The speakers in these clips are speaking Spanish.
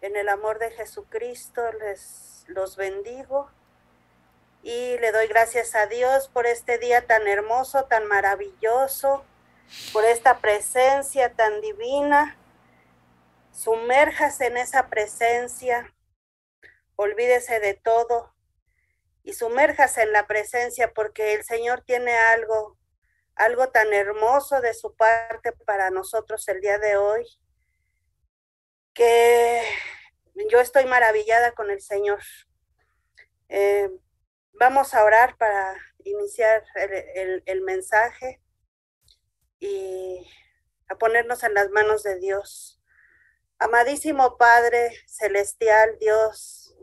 En el amor de Jesucristo los bendigo y le doy gracias a Dios por este día tan hermoso, tan maravilloso, por esta presencia tan divina. Sumérjase en esa presencia, olvídese de todo y sumérjase en la presencia, porque el Señor tiene algo tan hermoso de su parte para nosotros el día de hoy, que yo estoy maravillada con el Señor. Vamos a orar para iniciar el mensaje y a ponernos en las manos de Dios. Amadísimo Padre Celestial, Dios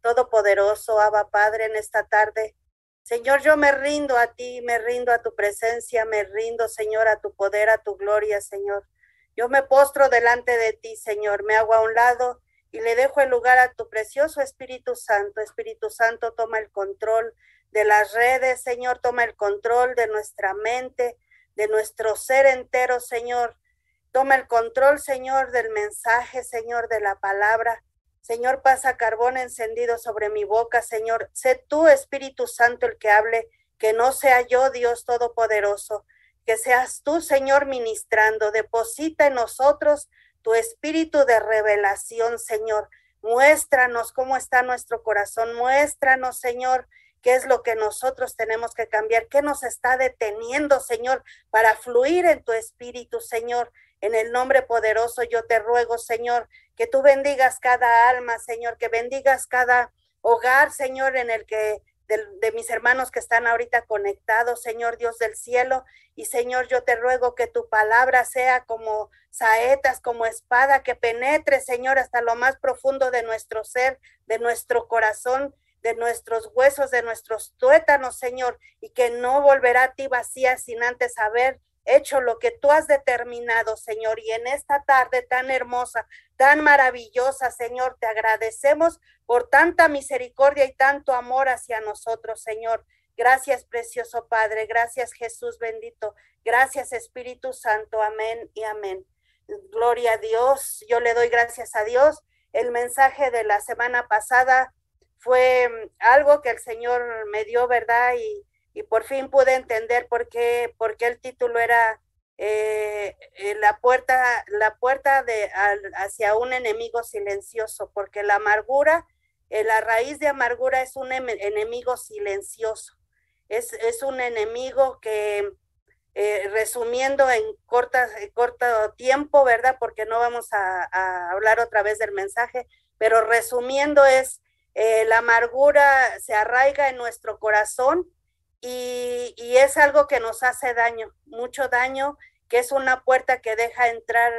Todopoderoso, Abba Padre, en esta tarde, Señor, yo me rindo a ti, me rindo a tu presencia, me rindo, Señor, a tu poder, a tu gloria, Señor. Yo me postro delante de ti, Señor, me hago a un lado y le dejo el lugar a tu precioso Espíritu Santo. Espíritu Santo, toma el control de las redes, Señor, toma el control de nuestra mente, de nuestro ser entero, Señor. Toma el control, Señor, del mensaje, Señor, de la palabra. Señor, pasa carbón encendido sobre mi boca, Señor. Sé tú, Espíritu Santo, el que hable, que no sea yo, Dios Todopoderoso. Que seas tú, Señor, ministrando. Deposita en nosotros tu espíritu de revelación, Señor. Muéstranos cómo está nuestro corazón. Muéstranos, Señor, qué es lo que nosotros tenemos que cambiar. ¿Qué nos está deteniendo, Señor, para fluir en tu espíritu, Señor? En el nombre poderoso yo te ruego, Señor, que tú bendigas cada alma, Señor, que bendigas cada hogar, Señor, en el que de mis hermanos que están ahorita conectados, Señor Dios del cielo. Y Señor, yo te ruego que tu palabra sea como saetas, como espada, que penetre, Señor, hasta lo más profundo de nuestro ser, de nuestro corazón, de nuestros huesos, de nuestros tuétanos, Señor, y que no volverá a ti vacía sin antes haber hecho lo que tú has determinado, Señor. Y en esta tarde tan hermosa, tan maravillosa, Señor, te agradecemos por tanta misericordia y tanto amor hacia nosotros, Señor. Gracias, precioso Padre. Gracias, Jesús bendito. Gracias, Espíritu Santo. Amén y amén. Gloria a Dios. Yo le doy gracias a Dios. El mensaje de la semana pasada fue algo que el Señor me dio, ¿verdad? Y por fin pude entender por qué el título era la puerta hacia un enemigo silencioso, porque la amargura, la raíz de amargura es un enemigo silencioso, es un enemigo que, resumiendo en corto tiempo, ¿verdad? Porque no vamos a hablar otra vez del mensaje, pero resumiendo es, la amargura se arraiga en nuestro corazón y es algo que nos hace daño, mucho daño, que es una puerta que deja entrar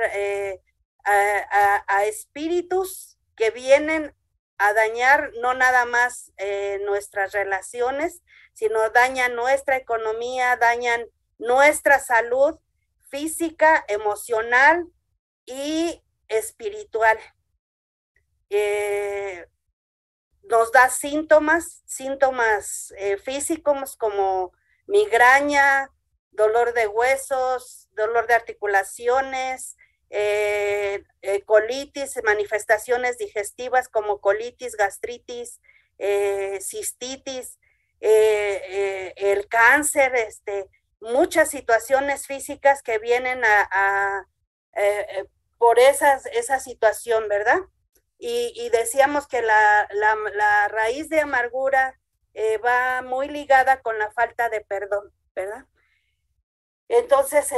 a espíritus que vienen a dañar no nada más nuestras relaciones, sino dañan nuestra economía, dañan nuestra salud física, emocional y espiritual. Nos da síntomas físicos como migraña, dolor de huesos, dolor de articulaciones, colitis, manifestaciones digestivas como colitis, gastritis, cistitis, el cáncer, muchas situaciones físicas que vienen por esa situación, ¿verdad? Y decíamos que la raíz de amargura va muy ligada con la falta de perdón, ¿verdad? Entonces,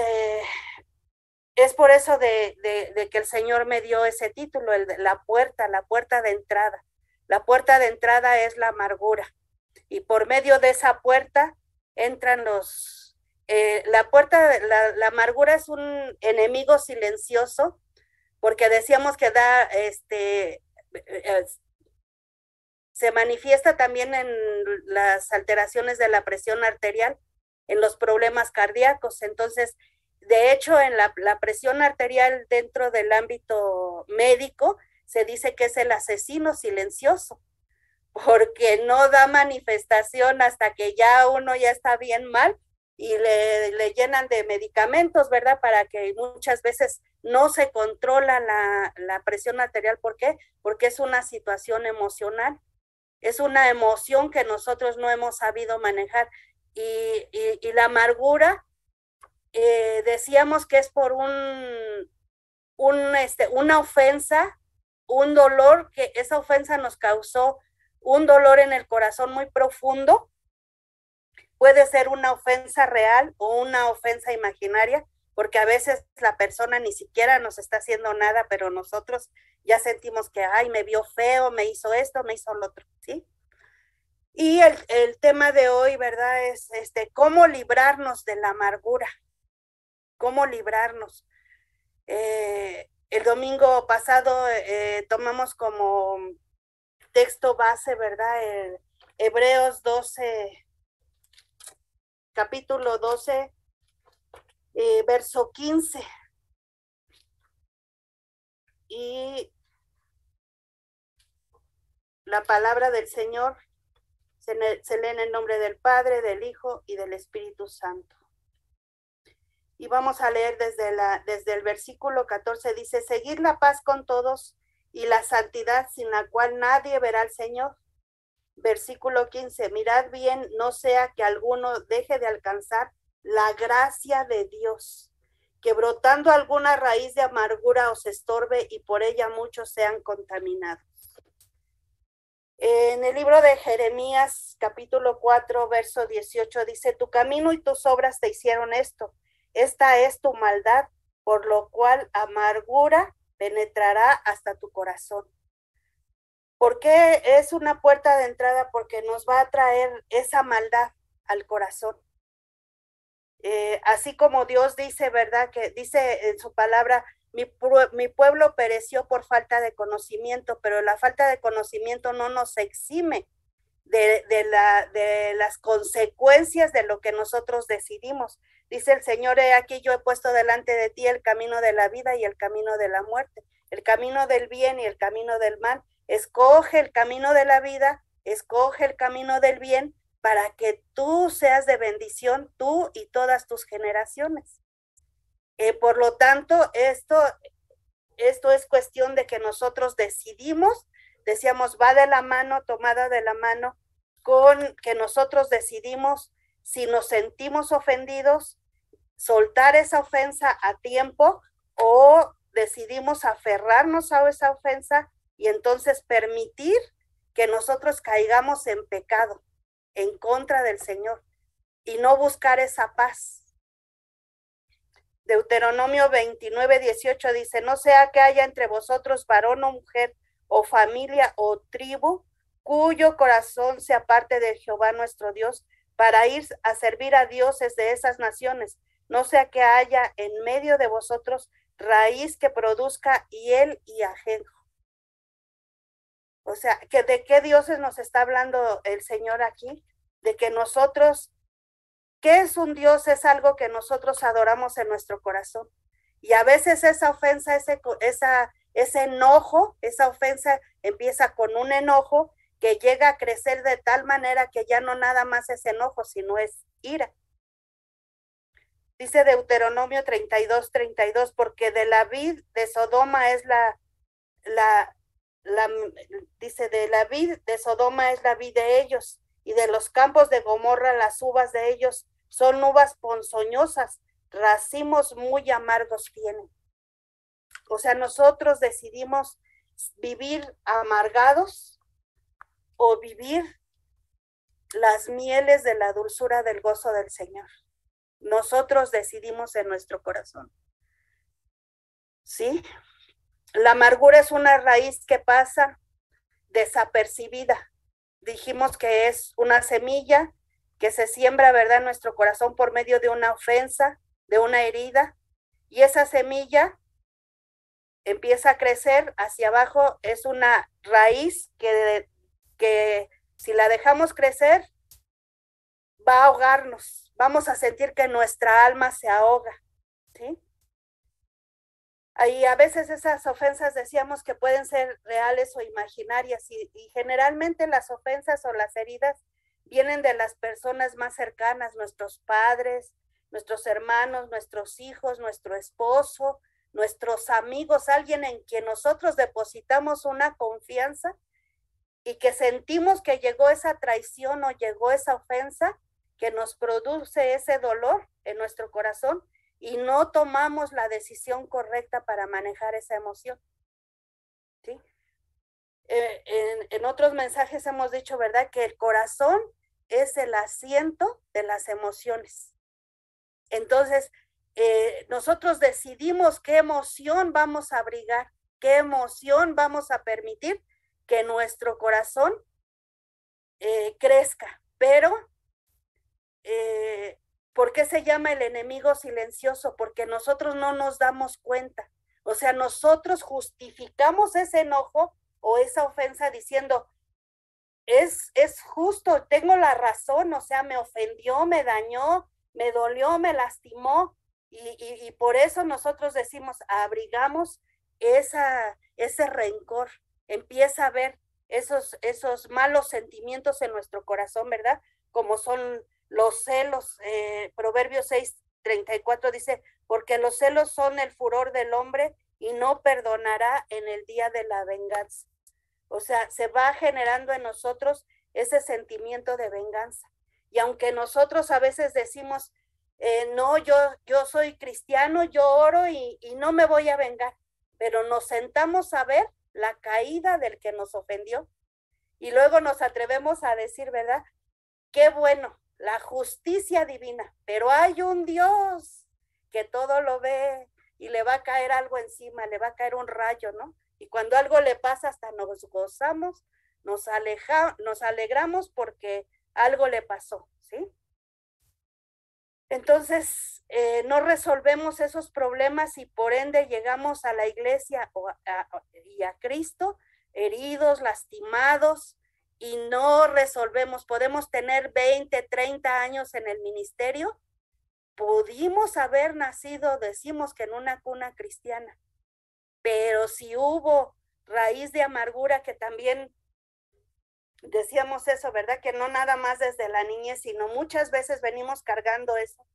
es por eso de que el Señor me dio ese título, la puerta de entrada. La puerta de entrada es la amargura. Y por medio de esa puerta entran la amargura es un enemigo silencioso, porque decíamos que se manifiesta también en las alteraciones de la presión arterial, en los problemas cardíacos. Entonces, de hecho, en la presión arterial dentro del ámbito médico, se dice que es el asesino silencioso, porque no da manifestación hasta que ya uno ya está bien mal, y le llenan de medicamentos, ¿verdad? Para que muchas veces no se controla la presión arterial. ¿Por qué? Porque es una situación emocional, es una emoción que nosotros no hemos sabido manejar. Y la amargura, decíamos que es por una ofensa, un dolor, que esa ofensa nos causó un dolor en el corazón muy profundo. Puede ser una ofensa real o una ofensa imaginaria, porque a veces la persona ni siquiera nos está haciendo nada, pero nosotros ya sentimos que, ay, me vio feo, me hizo esto, me hizo lo otro, ¿sí? Y el tema de hoy, ¿verdad? Es cómo librarnos de la amargura, cómo librarnos. El domingo pasado tomamos como texto base, ¿verdad? Hebreos 12, capítulo 12, verso 15. Y la palabra del Señor se lee en el nombre del Padre, del Hijo y del Espíritu Santo. Y vamos a leer desde el versículo 14, dice, seguid la paz con todos y la santidad sin la cual nadie verá al Señor. Versículo 15, mirad bien, no sea que alguno deje de alcanzar la gracia de Dios, que brotando alguna raíz de amargura os estorbe y por ella muchos sean contaminados. En el libro de Jeremías, capítulo 4, verso 18, dice, tu camino y tus obras te hicieron esto. Esta es tu maldad, por lo cual amargura penetrará hasta tu corazón. ¿Por qué es una puerta de entrada? Porque nos va a traer esa maldad al corazón. Así como Dios dice, ¿verdad? Que dice en su palabra, mi pueblo pereció por falta de conocimiento, pero la falta de conocimiento no nos exime de las consecuencias de lo que nosotros decidimos. Dice el Señor, aquí yo he puesto delante de ti el camino de la vida y el camino de la muerte, el camino del bien y el camino del mal. Escoge el camino de la vida, escoge el camino del bien para que tú seas de bendición, tú y todas tus generaciones. Por lo tanto, esto es cuestión de que nosotros decidimos, decíamos, va de la mano, tomada de la mano, con que nosotros decidimos si nos sentimos ofendidos, soltar esa ofensa a tiempo o decidimos aferrarnos a esa ofensa y entonces permitir que nosotros caigamos en pecado en contra del Señor y no buscar esa paz. Deuteronomio 29, 18 dice, no sea que haya entre vosotros varón o mujer o familia o tribu cuyo corazón se aparte de Jehová nuestro Dios para ir a servir a dioses de esas naciones. No sea que haya en medio de vosotros raíz que produzca hiel y ajenjo. O sea, ¿de qué dioses nos está hablando el Señor aquí? De que nosotros, ¿qué es un Dios? Es algo que nosotros adoramos en nuestro corazón. Y a veces esa ofensa, ese enojo, esa ofensa empieza con un enojo que llega a crecer de tal manera que ya no nada más es enojo, sino es ira. Dice Deuteronomio 32, 32, porque de la vid de Sodoma es dice, de la vid de Sodoma es la vid de ellos, y de los campos de Gomorra las uvas de ellos son uvas ponzoñosas, racimos muy amargos tienen. O sea, nosotros decidimos vivir amargados o vivir las mieles de la dulzura del gozo del Señor. Nosotros decidimos en nuestro corazón. ¿Sí? La amargura es una raíz que pasa desapercibida. Dijimos que es una semilla que se siembra, ¿verdad?, en nuestro corazón por medio de una ofensa, de una herida, y esa semilla empieza a crecer hacia abajo, es una raíz que si la dejamos crecer, va a ahogarnos, vamos a sentir que nuestra alma se ahoga, ¿sí? Y a veces esas ofensas decíamos que pueden ser reales o imaginarias y generalmente las ofensas o las heridas vienen de las personas más cercanas, nuestros padres, nuestros hermanos, nuestros hijos, nuestro esposo, nuestros amigos, alguien en quien nosotros depositamos una confianza y que sentimos que llegó esa traición o llegó esa ofensa que nos produce ese dolor en nuestro corazón y no tomamos la decisión correcta para manejar esa emoción. ¿Sí? En otros mensajes hemos dicho, ¿verdad?, que el corazón es el asiento de las emociones. Entonces, nosotros decidimos qué emoción vamos a abrigar, qué emoción vamos a permitir que nuestro corazón crezca. Pero, ¿por qué se llama el enemigo silencioso? Porque nosotros no nos damos cuenta. O sea, nosotros justificamos ese enojo o esa ofensa diciendo, es justo, tengo la razón, o sea, me ofendió, me dañó, me dolió, me lastimó, y por eso nosotros decimos, abrigamos ese rencor, empieza a ver esos malos sentimientos en nuestro corazón, ¿verdad? Como son los celos, Proverbios 6:34 dice, porque los celos son el furor del hombre y no perdonará en el día de la venganza. O sea, se va generando en nosotros ese sentimiento de venganza. Y aunque nosotros a veces decimos, no, yo soy cristiano, yo oro y no me voy a vengar, pero nos sentamos a ver la caída del que nos ofendió y luego nos atrevemos a decir, ¿verdad? Qué bueno, la justicia divina, pero hay un Dios que todo lo ve y le va a caer algo encima, le va a caer un rayo, ¿no? Y cuando algo le pasa, hasta nos gozamos, nos alegramos porque algo le pasó, ¿sí? Entonces, no resolvemos esos problemas y por ende llegamos a la iglesia y a Cristo heridos, lastimados, y no resolvemos. Podemos tener 20, 30 años en el ministerio, pudimos haber nacido, decimos que en una cuna cristiana, pero si hubo raíz de amargura, que también decíamos eso, ¿verdad? Que no nada más desde la niñez, sino muchas veces venimos cargando eso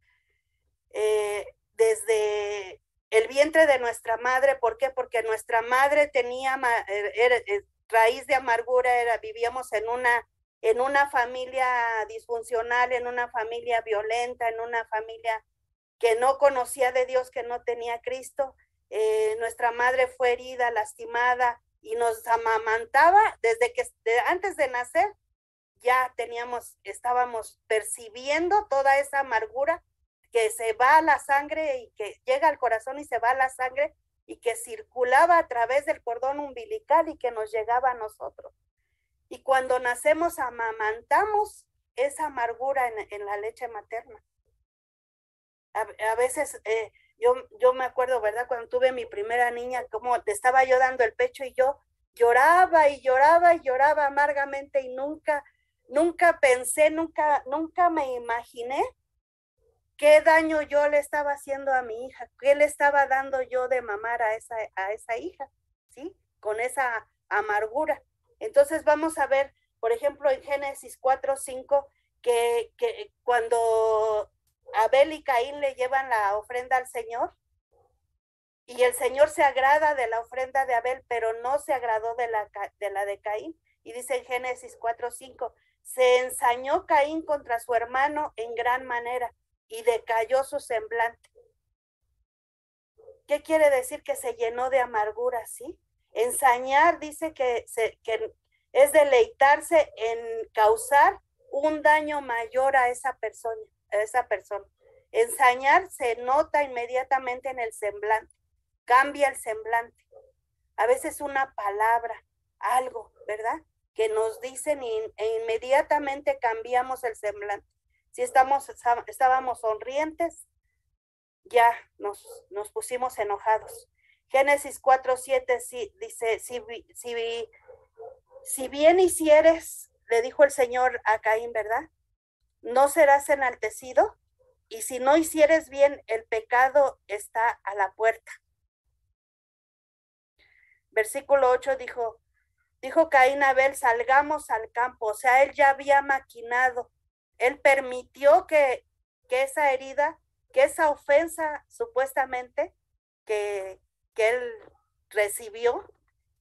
desde el vientre de nuestra madre. ¿Por qué? Porque nuestra madre tenía raíz de amargura, vivíamos en una familia disfuncional, en una familia violenta, en una familia que no conocía de Dios, que no tenía Cristo. Nuestra madre fue herida, lastimada y nos amamantaba desde que antes de nacer. Ya estábamos percibiendo toda esa amargura que se va a la sangre y que llega al corazón y se va a la sangre y que circulaba a través del cordón umbilical y que nos llegaba a nosotros. Y cuando nacemos amamantamos esa amargura en la leche materna. A veces yo me acuerdo, ¿verdad? Cuando tuve mi primera niña, como te estaba yo dando el pecho y yo lloraba y lloraba y lloraba amargamente y nunca pensé, nunca me imaginé qué daño yo le estaba haciendo a mi hija, qué le estaba dando yo de mamar a esa hija, ¿sí? Con esa amargura. Entonces vamos a ver, por ejemplo, en Génesis 4:5, que cuando Abel y Caín le llevan la ofrenda al Señor, y el Señor se agrada de la ofrenda de Abel, pero no se agradó de la de Caín. Y dice en Génesis 4:5, se ensañó Caín contra su hermano en gran manera y decayó su semblante. ¿Qué quiere decir? Que se llenó de amargura, ¿sí? Ensañar dice que es deleitarse en causar un daño mayor a esa persona. Ensañar se nota inmediatamente en el semblante, cambia el semblante. A veces una palabra, algo, ¿verdad? Que nos dicen e inmediatamente cambiamos el semblante. Si estábamos sonrientes, ya nos pusimos enojados. Génesis 4:7 dice, si bien hicieres, le dijo el Señor a Caín, ¿verdad? No serás enaltecido, y si no hicieres bien, el pecado está a la puerta. Versículo 8 dijo, Dijo Caín a Abel, salgamos al campo. O sea, él ya había maquinado. Él permitió que esa herida, que esa ofensa supuestamente que él recibió,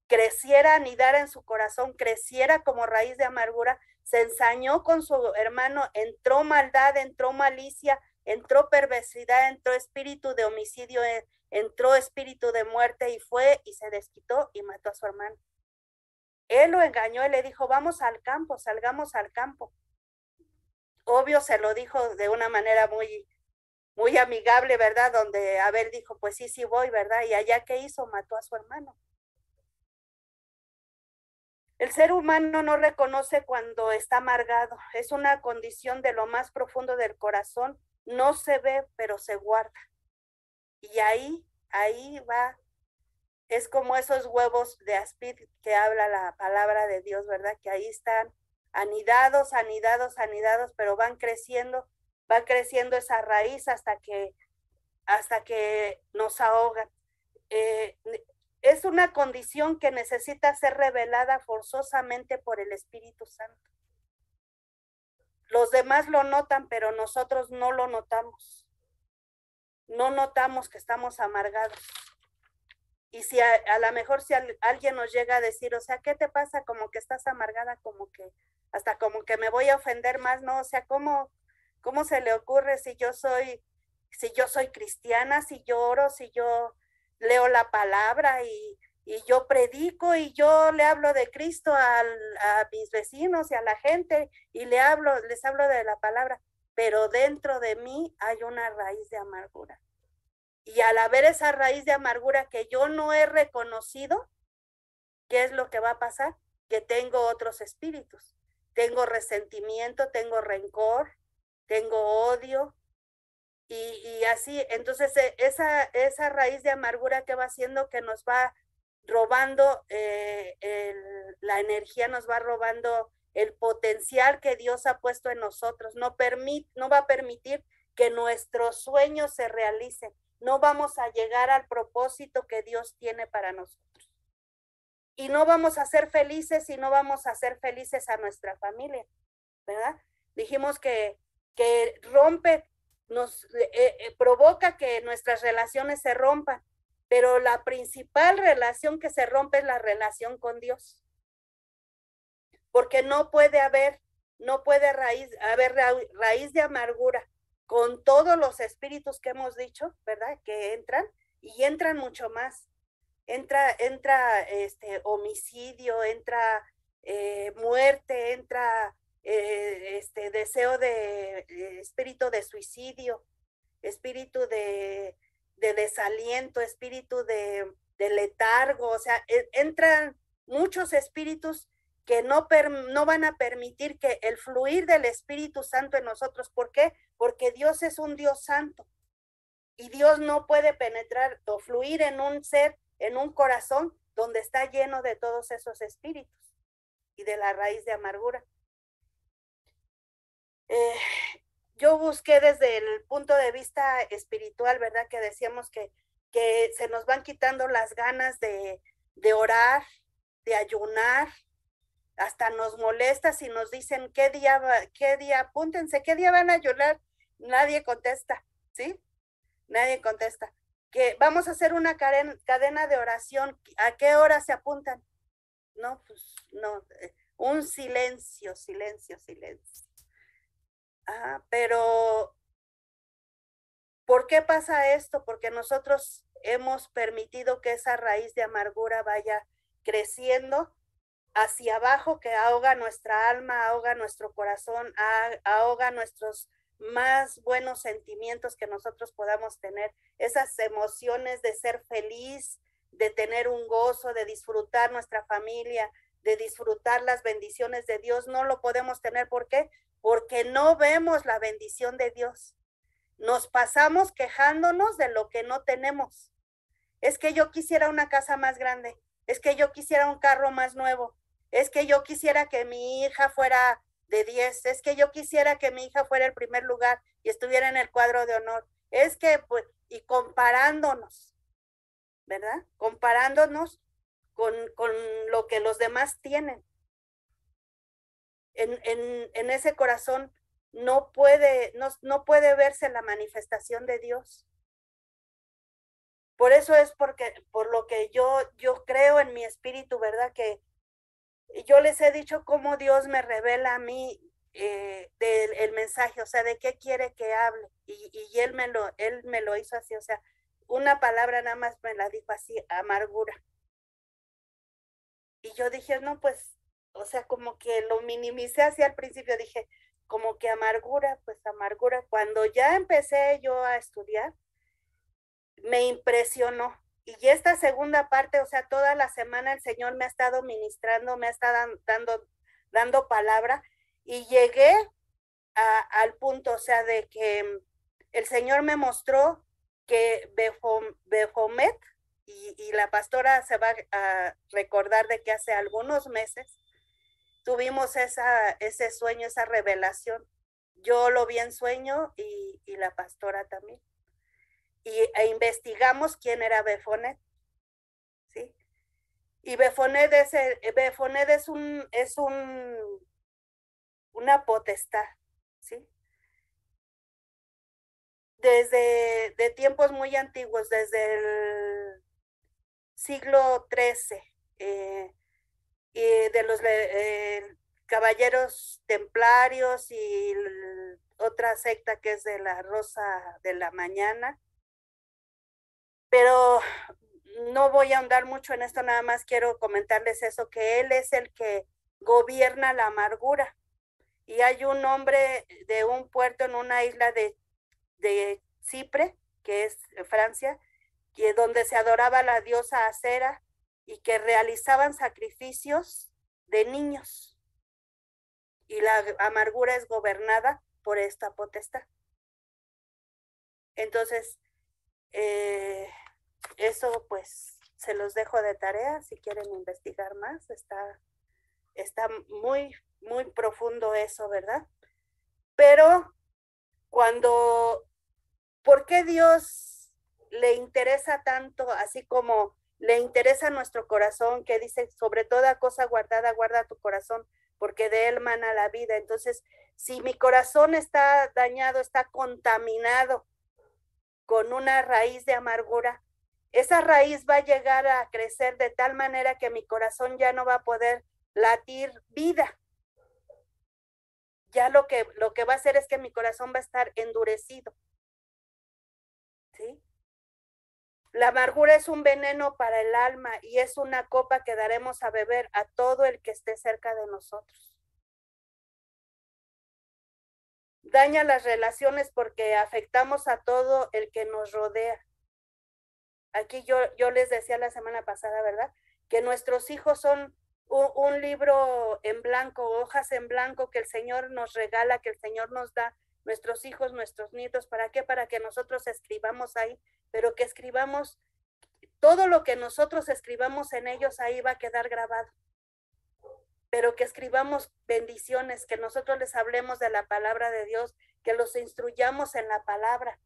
creciera, anidara en su corazón, creciera como raíz de amargura, se ensañó con su hermano, entró maldad, entró malicia, entró perversidad, entró espíritu de homicidio, entró espíritu de muerte y fue y se desquitó y mató a su hermano. Él lo engañó y le dijo, vamos al campo, salgamos al campo. Obvio se lo dijo de una manera muy amigable, ¿verdad? Donde Abel dijo, pues sí, sí voy, ¿verdad? Y allá ¿qué hizo? Mató a su hermano. El ser humano no reconoce cuando está amargado. Es una condición de lo más profundo del corazón. No se ve, pero se guarda. Y ahí va. Es como esos huevos de aspid que habla la palabra de Dios, ¿verdad? Que ahí están anidados, anidados, anidados, pero van creciendo esa raíz hasta que nos ahogan. Es una condición que necesita ser revelada forzosamente por el Espíritu Santo. Los demás lo notan, pero nosotros no lo notamos. No notamos que estamos amargados. Y si a lo mejor si alguien nos llega a decir, o sea, ¿qué te pasa? Como que estás amargada, como que hasta como que me voy a ofender más, ¿no? O sea, ¿cómo se le ocurre si yo soy cristiana, si yo oro, si yo leo la palabra y yo predico y yo le hablo de Cristo a mis vecinos y a la gente y les hablo de la palabra, pero dentro de mí hay una raíz de amargura? Y al haber esa raíz de amargura que yo no he reconocido, ¿qué es lo que va a pasar? Que tengo otros espíritus. Tengo resentimiento, tengo rencor, tengo odio. Y así, entonces esa raíz de amargura que va haciendo que nos va robando la energía, nos va robando el potencial que Dios ha puesto en nosotros. No va a permitir que nuestros sueños se realicen. No vamos a llegar al propósito que Dios tiene para nosotros. Y no vamos a ser felices y no vamos a hacer felices a nuestra familia, ¿verdad? Dijimos que rompe, nos provoca que nuestras relaciones se rompan, pero la principal relación que se rompe es la relación con Dios. Porque no puede haber raíz de amargura con todos los espíritus que hemos dicho, ¿verdad? Que entran y entran mucho más. Entra homicidio, entra muerte, entra deseo de espíritu de suicidio, espíritu de desaliento, espíritu de letargo, o sea, entran muchos espíritus que no van a permitir que el fluir del Espíritu Santo en nosotros. ¿Por qué? Porque Dios es un Dios santo y Dios no puede penetrar o fluir en un ser, en un corazón donde está lleno de todos esos espíritus y de la raíz de amargura. Yo busqué desde el punto de vista espiritual, ¿verdad? Que decíamos que se nos van quitando las ganas de orar, de ayunar, hasta nos molesta si nos dicen qué día, apúntense, qué día van a ayunar, nadie contesta, ¿sí? Nadie contesta. Que vamos a hacer una cadena de oración, ¿a qué hora se apuntan? No, pues no, un silencio. Pero ¿por qué pasa esto? Porque nosotros hemos permitido que esa raíz de amargura vaya creciendo hacia abajo, que ahoga nuestra alma, ahoga nuestro corazón, ahoga nuestros más buenos sentimientos que nosotros podamos tener, esas emociones de ser feliz, de tener un gozo, de disfrutar nuestra familia, de disfrutar las bendiciones de Dios. No lo podemos tener. ¿Por qué? Porque no vemos la bendición de Dios. Nos pasamos quejándonos de lo que no tenemos. Es que yo quisiera una casa más grande, es que yo quisiera un carro más nuevo, es que yo quisiera que mi hija fuera de 10, es que yo quisiera que mi hija fuera el primer lugar y estuviera en el cuadro de honor. Es que, pues, y comparándonos, ¿verdad? Comparándonos con lo que los demás tienen. En ese corazón no puede verse la manifestación de Dios. Por eso es por lo que yo creo en mi espíritu, ¿verdad? Que yo les he dicho cómo Dios me revela a mí el mensaje, o sea, de qué quiere que hable. Y él me lo hizo así, o sea, una palabra nada más me la dijo así, amargura. Y yo dije, no, pues, o sea, como que lo minimicé así al principio, dije, como que amargura, pues amargura. Cuando ya empecé yo a estudiar, me impresionó. Y esta segunda parte, o sea, toda la semana el Señor me ha estado ministrando, me ha estado dando palabra y llegué al punto, o sea, de que el Señor me mostró que Behomet, y la pastora se va a recordar de que hace algunos meses tuvimos ese sueño, esa revelación. Yo lo vi en sueño y la pastora también. Investigamos quién era Befonet, ¿sí? Y Befonet es una potestad, ¿sí? Desde de tiempos muy antiguos, desde el siglo XIII, y de los caballeros templarios y otra secta que es de la Rosa de la Mañana. Pero no voy a ahondar mucho en esto, nada más quiero comentarles eso, que él es el que gobierna la amargura. Y hay un hombre de un puerto en una isla de Chipre, que es Francia, donde se adoraba a la diosa Acera y que realizaban sacrificios de niños. Y la amargura es gobernada por esta potestad. Entonces, eso pues se los dejo de tarea si quieren investigar más. Está muy, muy profundo eso, ¿verdad? Pero ¿por qué Dios le interesa tanto, así como le interesa nuestro corazón, que dice, sobre toda cosa guardada, guarda tu corazón, porque de él mana la vida? Entonces, si mi corazón está dañado, está contaminado con una raíz de amargura, esa raíz va a llegar a crecer de tal manera que mi corazón ya no va a poder latir vida. Ya lo que va a hacer es que mi corazón va a estar endurecido. ¿Sí? La amargura es un veneno para el alma y es una copa que daremos a beber a todo el que esté cerca de nosotros. Daña las relaciones porque afectamos a todo el que nos rodea. Aquí yo les decía la semana pasada, ¿verdad? Que nuestros hijos son un libro en blanco, hojas en blanco que el Señor nos regala, que el Señor nos da, nuestros hijos, nuestros nietos. ¿Para qué? Para que nosotros escribamos ahí, pero que escribamos, todo lo que nosotros escribamos en ellos ahí va a quedar grabado. Pero que escribamos bendiciones, que nosotros les hablemos de la palabra de Dios, que los instruyamos en la palabra,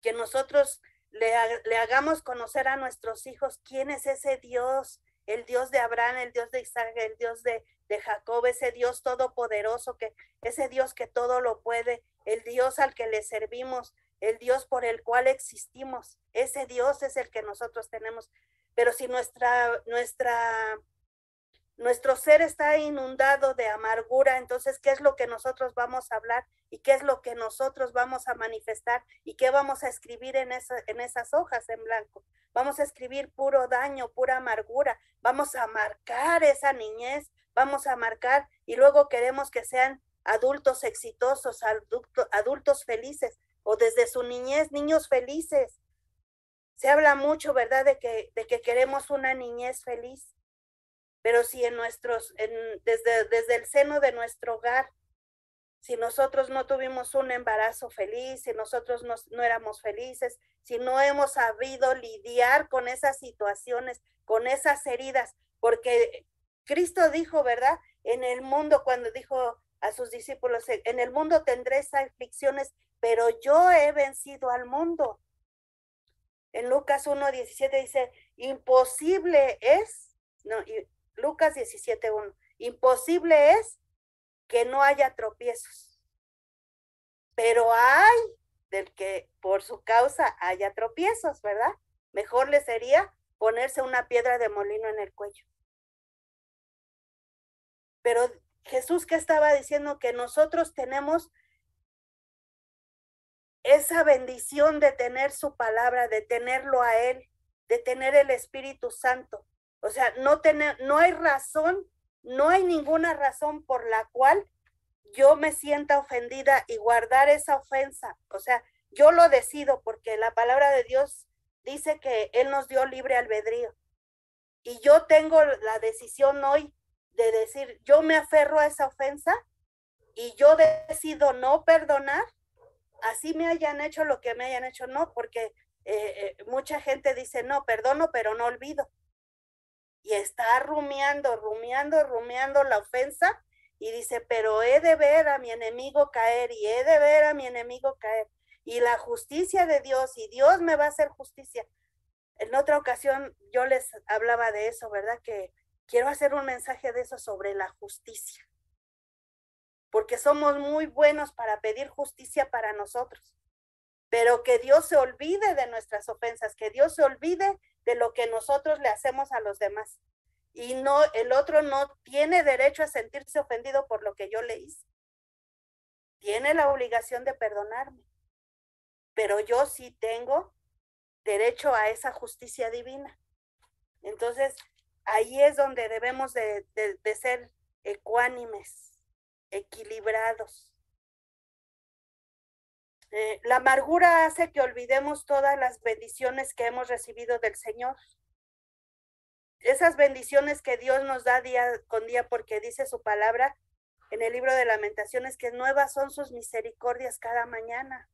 que nosotros le hagamos conocer a nuestros hijos quién es ese Dios, el Dios de Abraham, el Dios de Isaac, el Dios de Jacob, ese Dios todopoderoso, ese Dios que todo lo puede, el Dios al que le servimos, el Dios por el cual existimos. Ese Dios es el que nosotros tenemos. Pero si nuestro ser está inundado de amargura, entonces, ¿qué es lo que nosotros vamos a hablar? ¿Y qué es lo que nosotros vamos a manifestar? ¿Y qué vamos a escribir en esas hojas en blanco? Vamos a escribir puro daño, pura amargura. Vamos a marcar esa niñez, vamos a marcar, y luego queremos que sean adultos exitosos, adultos felices, o desde su niñez, niños felices. Se habla mucho, ¿verdad?, de que queremos una niñez feliz. Pero si desde el seno de nuestro hogar, si nosotros no tuvimos un embarazo feliz, si nosotros no éramos felices, si no hemos sabido lidiar con esas situaciones, con esas heridas, porque Cristo dijo, ¿verdad? En el mundo, cuando dijo a sus discípulos, en el mundo tendréis aflicciones, pero yo he vencido al mundo. En Lucas 1:17 dice, imposible es, no, Lucas 17:1, imposible es que no haya tropiezos, pero hay del que por su causa haya tropiezos, ¿verdad? Mejor le sería ponerse una piedra de molino en el cuello. Pero Jesús, ¿qué estaba diciendo? Que nosotros tenemos esa bendición de tener su palabra, de tenerlo a Él, de tener el Espíritu Santo. O sea, no hay razón, no hay ninguna razón por la cual yo me sienta ofendida y guardar esa ofensa. O sea, yo lo decido porque la palabra de Dios dice que Él nos dio libre albedrío. Y yo tengo la decisión hoy de decir, yo me aferro a esa ofensa y yo decido no perdonar, así me hayan hecho lo que me hayan hecho, no, porque mucha gente dice, no, perdono, pero no olvido. Y está rumiando la ofensa y dice, pero he de ver a mi enemigo caer y he de ver a mi enemigo caer. Y la justicia de Dios, y Dios me va a hacer justicia. En otra ocasión yo les hablaba de eso, ¿verdad? Que quiero hacer un mensaje de eso sobre la justicia. Porque somos muy buenos para pedir justicia para nosotros. Pero que Dios se olvide de nuestras ofensas, que Dios se olvide de lo que nosotros le hacemos a los demás. Y no, el otro no tiene derecho a sentirse ofendido por lo que yo le hice. Tiene la obligación de perdonarme. Pero yo sí tengo derecho a esa justicia divina. Entonces, ahí es donde debemos de ser ecuánimes, equilibrados. La amargura hace que olvidemos todas las bendiciones que hemos recibido del Señor. Esas bendiciones que Dios nos da día con día, porque dice su palabra en el libro de Lamentaciones que nuevas son sus misericordias cada mañana.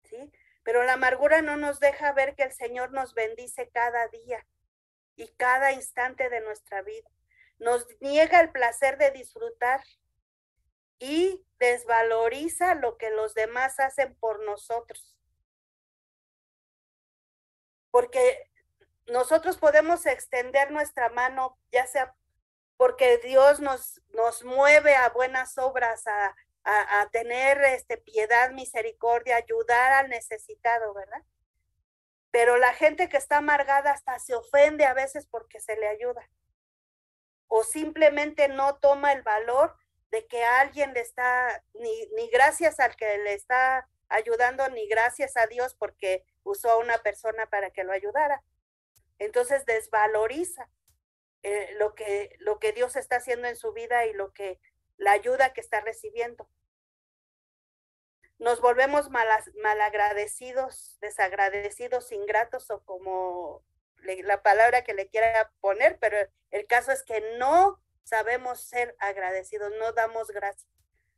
¿Sí? Pero la amargura no nos deja ver que el Señor nos bendice cada día y cada instante de nuestra vida. Nos niega el placer de disfrutar y desvaloriza lo que los demás hacen por nosotros. Porque nosotros podemos extender nuestra mano, ya sea porque Dios nos mueve a buenas obras, a tener piedad, misericordia, ayudar al necesitado, ¿verdad? Pero la gente que está amargada hasta se ofende a veces porque se le ayuda. O simplemente no toma el valor de que alguien le está, ni gracias al que le está ayudando, ni gracias a Dios porque usó a una persona para que lo ayudara. Entonces desvaloriza lo que Dios está haciendo en su vida y la ayuda que está recibiendo. Nos volvemos malagradecidos, desagradecidos, ingratos o como la palabra que le quiera poner, pero el caso es que no sabemos ser agradecidos, no damos gracias.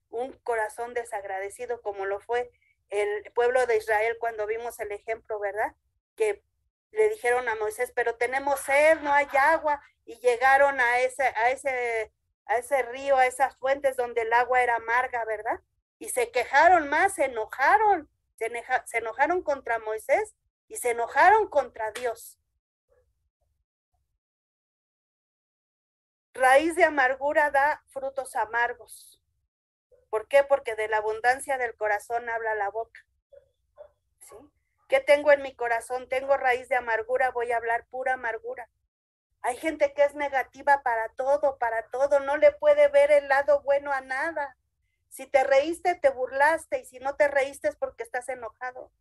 Un corazón desagradecido como lo fue el pueblo de Israel cuando vimos el ejemplo, ¿verdad? Que le dijeron a Moisés, pero tenemos sed, no hay agua, y llegaron a ese río, a esas fuentes donde el agua era amarga, ¿verdad? Y se quejaron más, se enojaron contra Moisés y se enojaron contra Dios. Raíz de amargura da frutos amargos. ¿Por qué? Porque de la abundancia del corazón habla la boca. ¿Sí? ¿Qué tengo en mi corazón? Tengo raíz de amargura, voy a hablar pura amargura. Hay gente que es negativa para todo, no le puede ver el lado bueno a nada. Si te reíste, te burlaste, y si no te reíste es porque estás enojado.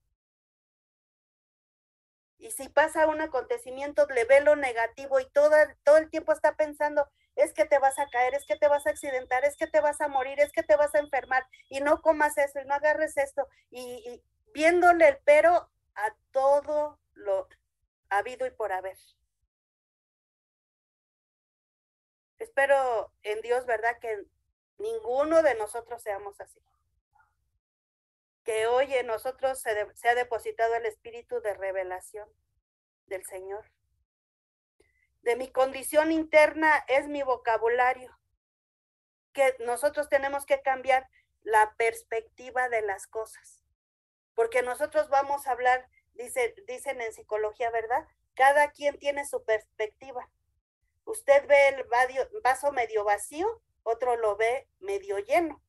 Y si pasa un acontecimiento, le ve lo negativo y todo el tiempo está pensando, es que te vas a caer, es que te vas a accidentar, es que te vas a morir, es que te vas a enfermar, y no comas eso, y no agarres esto, y viéndole el pero a todo lo habido y por haber. Espero en Dios, ¿verdad? Que ninguno de nosotros seamos así. Que hoy en nosotros se ha depositado el espíritu de revelación del Señor. De mi condición interna es mi vocabulario. Que nosotros tenemos que cambiar la perspectiva de las cosas. Porque nosotros vamos a hablar dicen en psicología, ¿verdad? Cada quien tiene su perspectiva. Usted ve el vaso medio vacío, otro lo ve medio lleno.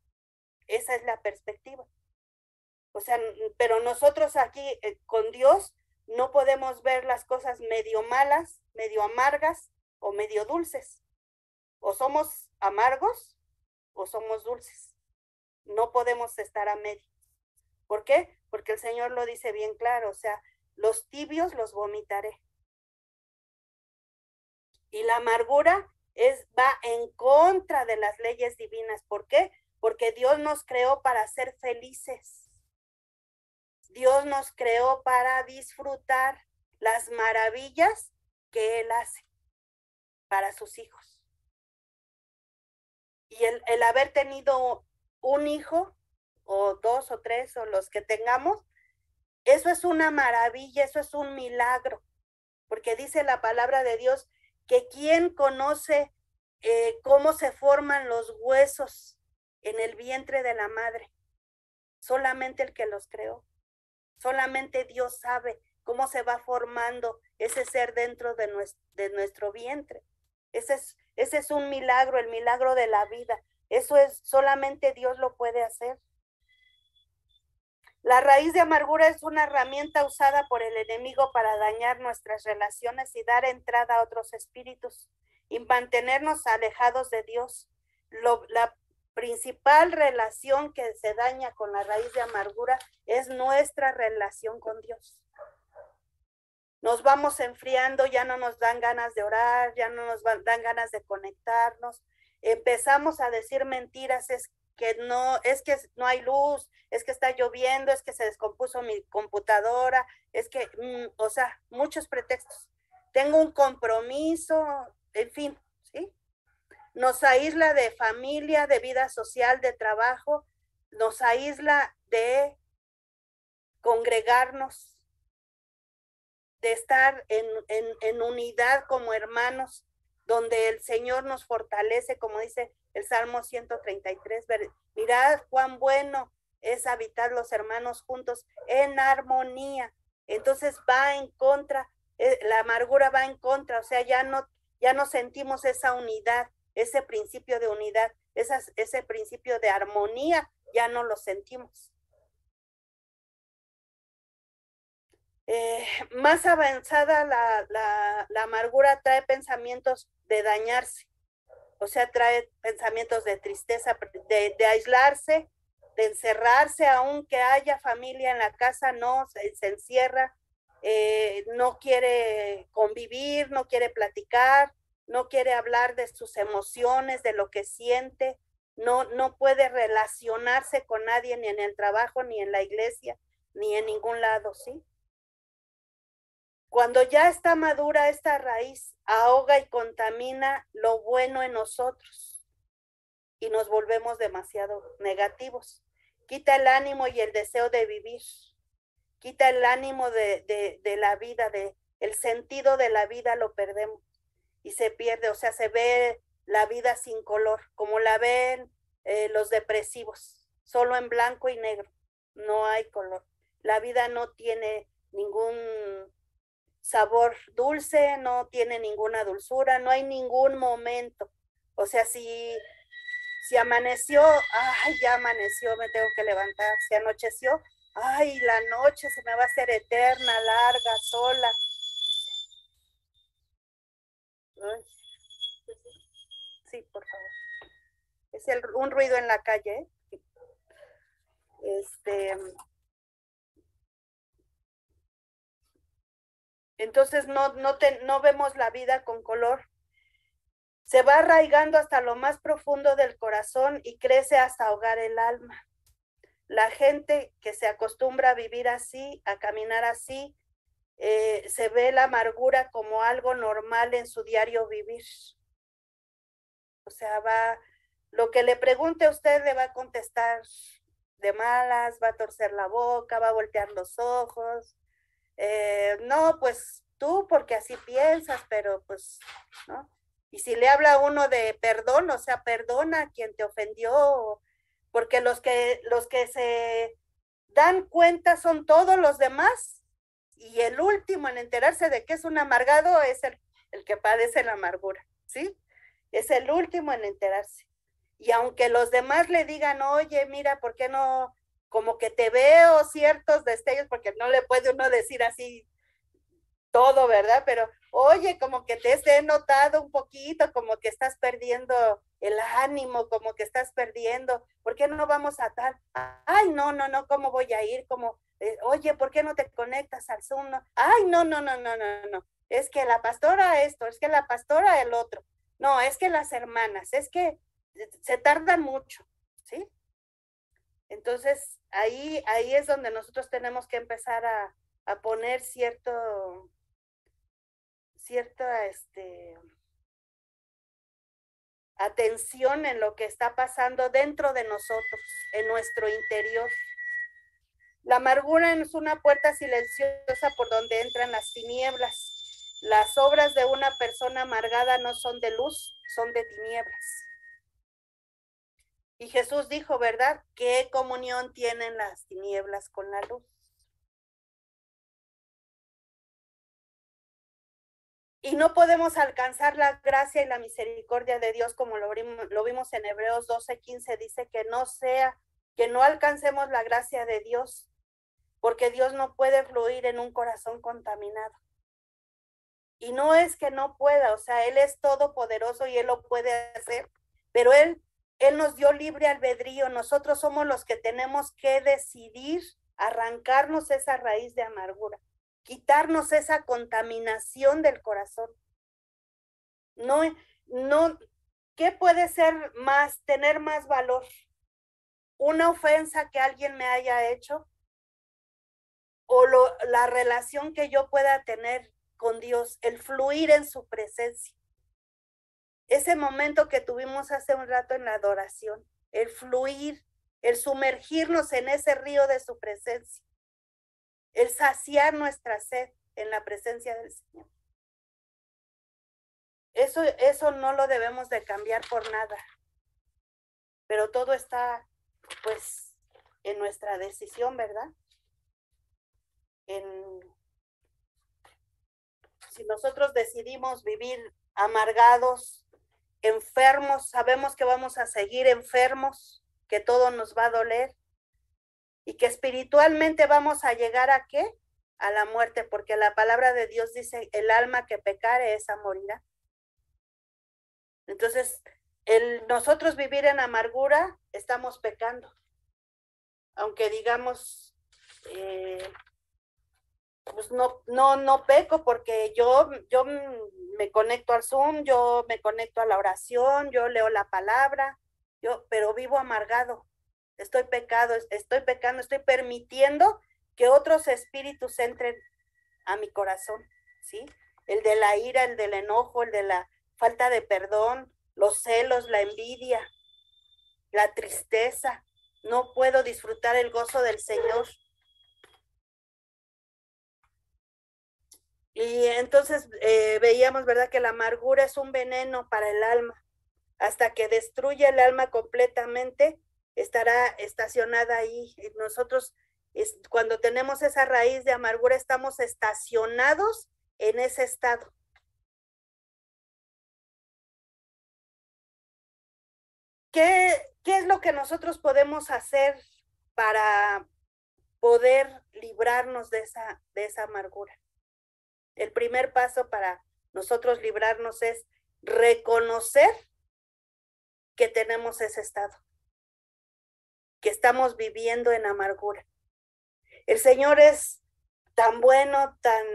Esa es la perspectiva. O sea, pero nosotros aquí con Dios no podemos ver las cosas medio malas, medio amargas o medio dulces. O somos amargos o somos dulces. No podemos estar a medio. ¿Por qué? Porque el Señor lo dice bien claro, o sea, los tibios los vomitaré. Y la amargura va en contra de las leyes divinas. ¿Por qué? Porque Dios nos creó para ser felices. Dios nos creó para disfrutar las maravillas que Él hace para sus hijos. Y el haber tenido un hijo, o dos o tres, o los que tengamos, eso es una maravilla, eso es un milagro. Porque dice la palabra de Dios que quien conoce cómo se forman los huesos en el vientre de la madre, solamente el que los creó. Solamente Dios sabe cómo se va formando ese ser dentro de nuestro vientre. Ese es un milagro, el milagro de la vida. Eso es, solamente Dios lo puede hacer. La raíz de amargura es una herramienta usada por el enemigo para dañar nuestras relaciones y dar entrada a otros espíritus y mantenernos alejados de Dios. La principal relación que se daña con la raíz de amargura es nuestra relación con Dios. Nos vamos enfriando, ya no nos dan ganas de orar, ya no nos dan ganas de conectarnos. Empezamos a decir mentiras, es que no hay luz, es que está lloviendo, es que se descompuso mi computadora, es que, o sea, muchos pretextos. Tengo un compromiso, en fin, ¿sí? Nos aísla de familia, de vida social, de trabajo, nos aísla de congregarnos, de estar en unidad como hermanos, donde el Señor nos fortalece, como dice el Salmo 133, mirad cuán bueno es habitar los hermanos juntos en armonía. Entonces va en contra, la amargura va en contra, o sea, ya no sentimos esa unidad, ese principio de unidad, ese principio de armonía, ya no lo sentimos. Más avanzada la amargura trae pensamientos de dañarse, o sea, trae pensamientos de tristeza, de aislarse, de encerrarse, aunque haya familia en la casa, no, se encierra, no quiere convivir, no quiere platicar, no quiere hablar de sus emociones, de lo que siente, no puede relacionarse con nadie, ni en el trabajo, ni en la iglesia, ni en ningún lado, ¿sí? Cuando ya está madura esta raíz, ahoga y contamina lo bueno en nosotros y nos volvemos demasiado negativos. Quita el ánimo y el deseo de vivir. Quita el ánimo de la vida, el sentido de la vida lo perdemos y se pierde, o sea, se ve la vida sin color, como la ven los depresivos, solo en blanco y negro, no hay color. La vida no tiene ningún sabor dulce, no tiene ninguna dulzura, no hay ningún momento. O sea, si amaneció, ay, ya amaneció, me tengo que levantar. Si anocheció, ay, la noche se me va a hacer eterna, larga, sola. Ay, sí, por favor. Es un ruido en la calle. Entonces no vemos la vida con color. Se va arraigando hasta lo más profundo del corazón y crece hasta ahogar el alma. La gente que se acostumbra a vivir así, a caminar así, se ve la amargura como algo normal en su diario vivir. O sea, lo que le pregunte a usted le va a contestar de malas, va a torcer la boca, va a voltear los ojos. No, pues tú porque así piensas, pero pues, ¿no? Y si le habla uno de perdón, o sea, perdona a quien te ofendió, porque los que se dan cuenta son todos los demás y el último en enterarse de que es un amargado es el que padece la amargura, ¿sí? Es el último en enterarse. Y aunque los demás le digan, oye, mira, ¿por qué no? Como que te veo ciertos destellos, porque no le puede uno decir así todo, ¿verdad? Pero, oye, como que te he notado un poquito, como que estás perdiendo el ánimo, como que estás perdiendo, ¿por qué no vamos a tal? Ay, no, no, no, ¿cómo voy a ir? Como, oye, ¿por qué no te conectas al Zoom? No. Ay, no, no, no, no, no, no, es que la pastora esto, es que la pastora el otro, no, es que las hermanas, es que se tardan mucho, ¿sí? Entonces, ahí es donde nosotros tenemos que empezar a poner cierta atención en lo que está pasando dentro de nosotros, en nuestro interior. La amargura es una puerta silenciosa por donde entran las tinieblas. Las obras de una persona amargada no son de luz, son de tinieblas. Y Jesús dijo, ¿verdad? ¿Qué comunión tienen las tinieblas con la luz? Y no podemos alcanzar la gracia y la misericordia de Dios como lo vimos en Hebreos 12:15, dice que no alcancemos la gracia de Dios, porque Dios no puede fluir en un corazón contaminado. Y no es que no pueda, o sea, Él es todopoderoso y Él lo puede hacer, pero Él nos dio libre albedrío, nosotros somos los que tenemos que decidir arrancarnos esa raíz de amargura, quitarnos esa contaminación del corazón. No, no, ¿qué puede ser más, tener más valor? ¿Una ofensa que alguien me haya hecho? ¿O la relación que yo pueda tener con Dios, el fluir en su presencia? Ese momento que tuvimos hace un rato en la adoración, el fluir, el sumergirnos en ese río de su presencia, el saciar nuestra sed en la presencia del Señor. Eso no lo debemos de cambiar por nada, pero todo está pues en nuestra decisión, ¿verdad? Si nosotros decidimos vivir amargados, enfermos, sabemos que vamos a seguir enfermos, que todo nos va a doler y que espiritualmente vamos a llegar ¿a qué? A la muerte, porque la palabra de Dios dice, el alma que pecare esa morirá. Entonces, nosotros vivir en amargura, estamos pecando. Aunque digamos, pues no peco porque yo me conecto al Zoom, yo me conecto a la oración, yo leo la palabra, pero vivo amargado, estoy pecando, estoy permitiendo que otros espíritus entren a mi corazón, ¿sí? El de la ira, el del enojo, el de la falta de perdón, los celos, la envidia, la tristeza. No puedo disfrutar el gozo del Señor. Y entonces veíamos, ¿verdad?, que la amargura es un veneno para el alma. Hasta que destruya el alma completamente, estará estacionada ahí. Y nosotros, cuando tenemos esa raíz de amargura, estamos estacionados en ese estado. ¿Qué es lo que nosotros podemos hacer para poder librarnos de esa amargura? El primer paso para nosotros librarnos es reconocer que tenemos ese estado, que estamos viviendo en amargura. El Señor es tan bueno, tan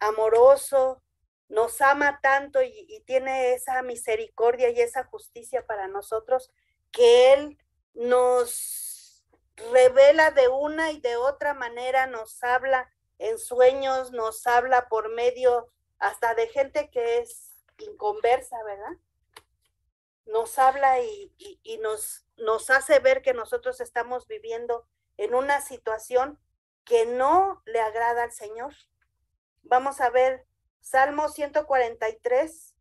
amoroso, nos ama tanto y tiene esa misericordia y esa justicia para nosotros, que Él nos revela de una y de otra manera, nos habla en sueños, nos habla por medio hasta de gente que es inconversa, ¿verdad? Nos habla y nos hace ver que nosotros estamos viviendo en una situación que no le agrada al Señor. Vamos a ver Salmo 143,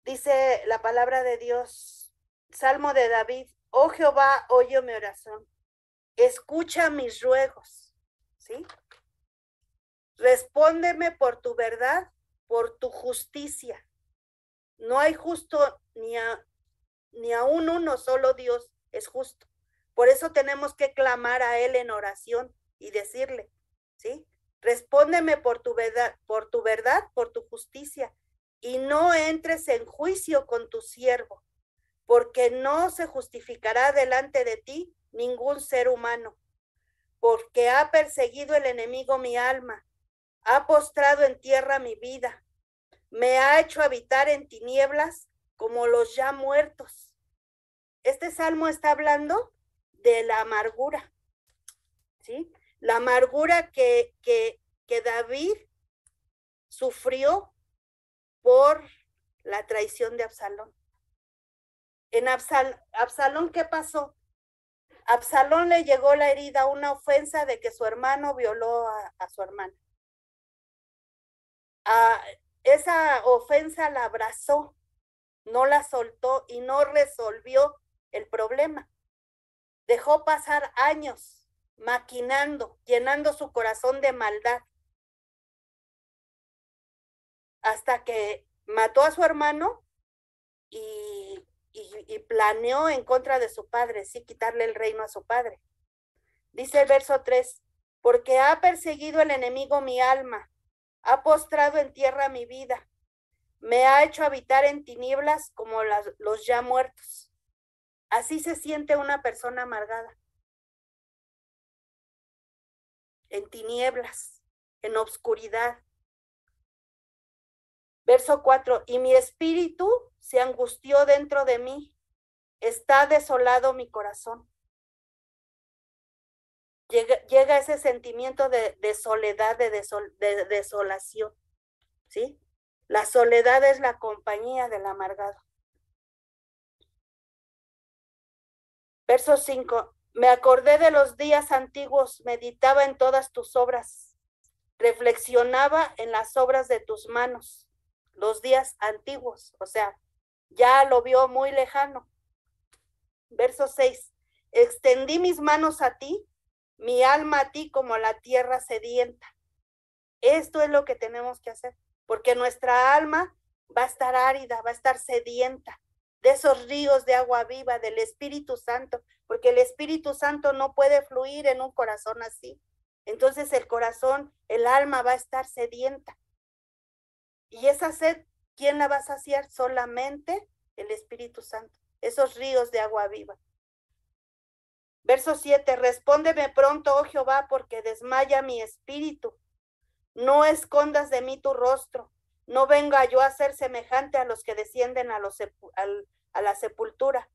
dice la palabra de Dios, Salmo de David, oh Jehová, oye mi oración, escucha mis ruegos, ¿sí? Respóndeme por tu verdad, por tu justicia. No hay justo ni a uno, solo Dios es justo. Por eso tenemos que clamar a Él en oración y decirle, ¿sí? Respóndeme por tu verdad, por tu justicia, y no entres en juicio con tu siervo, porque no se justificará delante de ti ningún ser humano, porque ha perseguido el enemigo mi alma, ha postrado en tierra mi vida, me ha hecho habitar en tinieblas como los ya muertos. Este salmo está hablando de la amargura, ¿sí? La amargura que David sufrió por la traición de Absalón. En Absalón, ¿qué pasó? Absalón le llegó la herida, una ofensa de que su hermano violó a su hermana. Esa ofensa la abrazó, no la soltó y no resolvió el problema. Dejó pasar años maquinando, llenando su corazón de maldad, hasta que mató a su hermano y planeó en contra de su padre, sí, quitarle el reino a su padre. Dice el verso 3, porque ha perseguido el enemigo mi alma, ha postrado en tierra mi vida, me ha hecho habitar en tinieblas como los ya muertos. Así se siente una persona amargada, en tinieblas, en obscuridad. Verso 4, y mi espíritu se angustió dentro de mí, está desolado mi corazón. Llega ese sentimiento de soledad, de desolación, ¿sí? La soledad es la compañía del amargado. Verso 5, me acordé de los días antiguos, meditaba en todas tus obras, reflexionaba en las obras de tus manos, los días antiguos, o sea, ya lo vio muy lejano. Verso 6, extendí mis manos a ti, mi alma a ti como la tierra sedienta. Esto es lo que tenemos que hacer, porque nuestra alma va a estar árida, va a estar sedienta de esos ríos de agua viva, del Espíritu Santo, porque el Espíritu Santo no puede fluir en un corazón así. Entonces el corazón, el alma va a estar sedienta. Y esa sed, ¿quién la va a saciar? Solamente el Espíritu Santo, esos ríos de agua viva. Verso 7, respóndeme pronto, oh Jehová, porque desmaya mi espíritu. No escondas de mí tu rostro, no venga yo a ser semejante a los que descienden a la sepultura.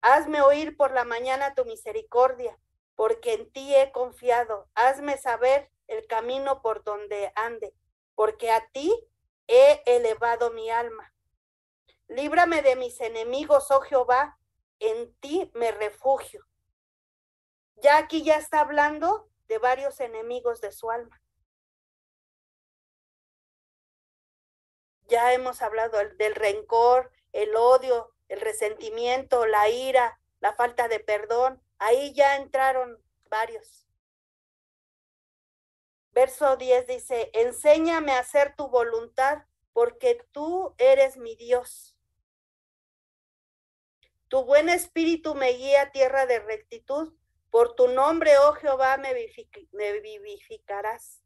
Hazme oír por la mañana tu misericordia, porque en ti he confiado. Hazme saber el camino por donde ande, porque a ti he elevado mi alma. Líbrame de mis enemigos, oh Jehová, en ti me refugio. Ya aquí ya está hablando de varios enemigos de su alma. Ya hemos hablado del rencor, el odio, el resentimiento, la ira, la falta de perdón. Ahí ya entraron varios. Verso 10 dice, enséñame a hacer tu voluntad, porque tú eres mi Dios. Tu buen espíritu me guía a tierra de rectitud. Por tu nombre, oh Jehová, me vivificarás.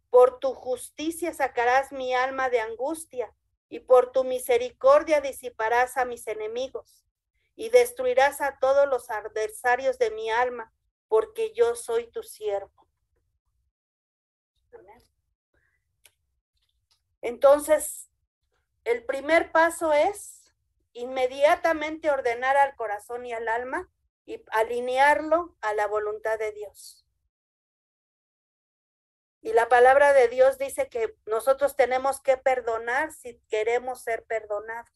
Por tu justicia sacarás mi alma de angustia, y por tu misericordia disiparás a mis enemigos, y destruirás a todos los adversarios de mi alma, porque yo soy tu siervo. Amén. Entonces, el primer paso es inmediatamente ordenar al corazón y al alma y alinearlo a la voluntad de Dios. Y la palabra de Dios dice que nosotros tenemos que perdonar si queremos ser perdonados.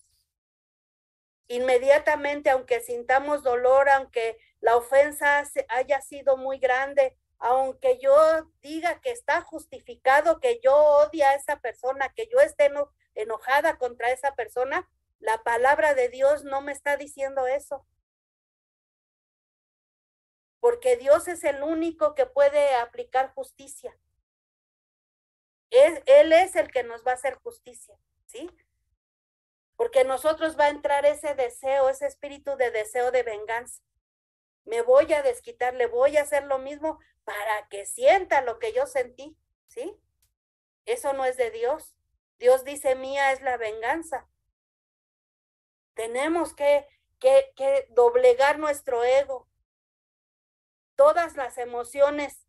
Inmediatamente, aunque sintamos dolor, aunque la ofensa haya sido muy grande, aunque yo diga que está justificado, que yo odie a esa persona, que yo esté enojada contra esa persona, la palabra de Dios no me está diciendo eso. Porque Dios es el único que puede aplicar justicia. Él es el que nos va a hacer justicia, ¿sí? Porque en nosotros va a entrar ese deseo, ese espíritu de deseo de venganza. Me voy a desquitar, le voy a hacer lo mismo para que sienta lo que yo sentí, ¿sí? Eso no es de Dios. Dios dice, mía es la venganza. Tenemos que doblegar nuestro ego. Todas las emociones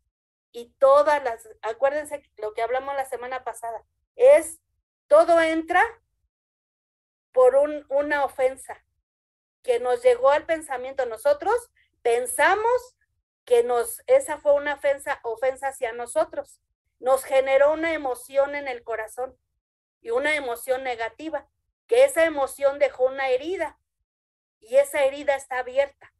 y todas las, acuérdense lo que hablamos la semana pasada, todo entra por una ofensa que nos llegó al pensamiento. Nosotros pensamos que esa fue una ofensa hacia nosotros. Nos generó una emoción en el corazón y una emoción negativa, que esa emoción dejó una herida y esa herida está abierta.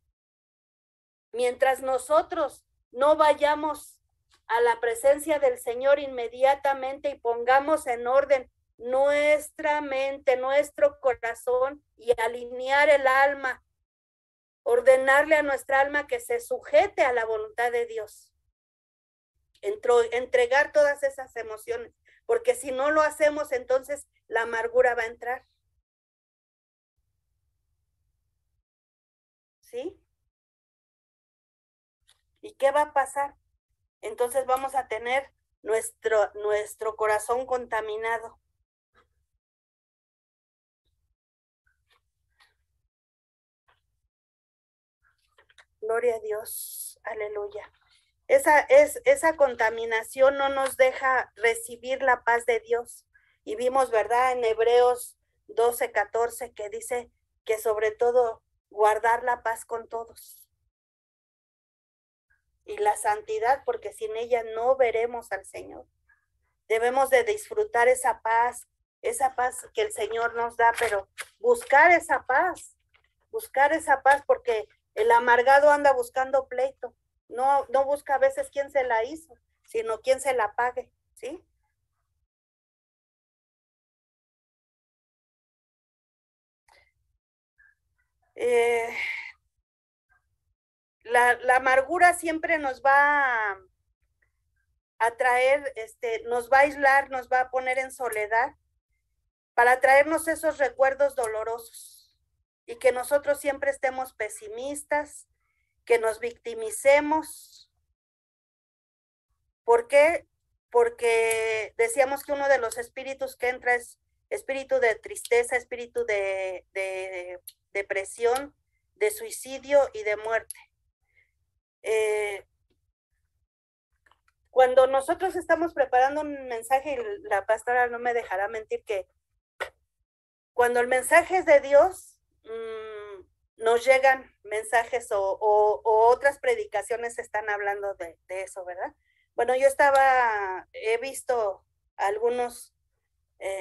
Mientras nosotros no vayamos a la presencia del Señor inmediatamente y pongamos en orden nuestra mente, nuestro corazón y alinear el alma, ordenarle a nuestra alma que se sujete a la voluntad de Dios, entregar todas esas emociones, porque si no lo hacemos, entonces la amargura va a entrar. ¿Sí? ¿Y qué va a pasar? Entonces vamos a tener nuestro corazón contaminado. Gloria a Dios, aleluya. Esa contaminación no nos deja recibir la paz de Dios. Y vimos, ¿verdad? En Hebreos 12:14 que dice que sobre todo guardar la paz con todos. Y la santidad, porque sin ella no veremos al Señor. Debemos de disfrutar esa paz que el Señor nos da, pero buscar esa paz porque el amargado anda buscando pleito, no busca a veces quién se la hizo, sino quién se la pague, ¿sí? La amargura siempre nos va a traer, nos va a aislar, nos va a poner en soledad para traernos esos recuerdos dolorosos y que nosotros siempre estemos pesimistas, que nos victimicemos. ¿Por qué? Porque decíamos que uno de los espíritus que entra es espíritu de tristeza, espíritu de depresión, de suicidio y de muerte. Cuando nosotros estamos preparando un mensaje, y la pastora no me dejará mentir que cuando el mensaje es de Dios, nos llegan mensajes o otras predicaciones están hablando de eso, ¿verdad? Bueno, he visto algunos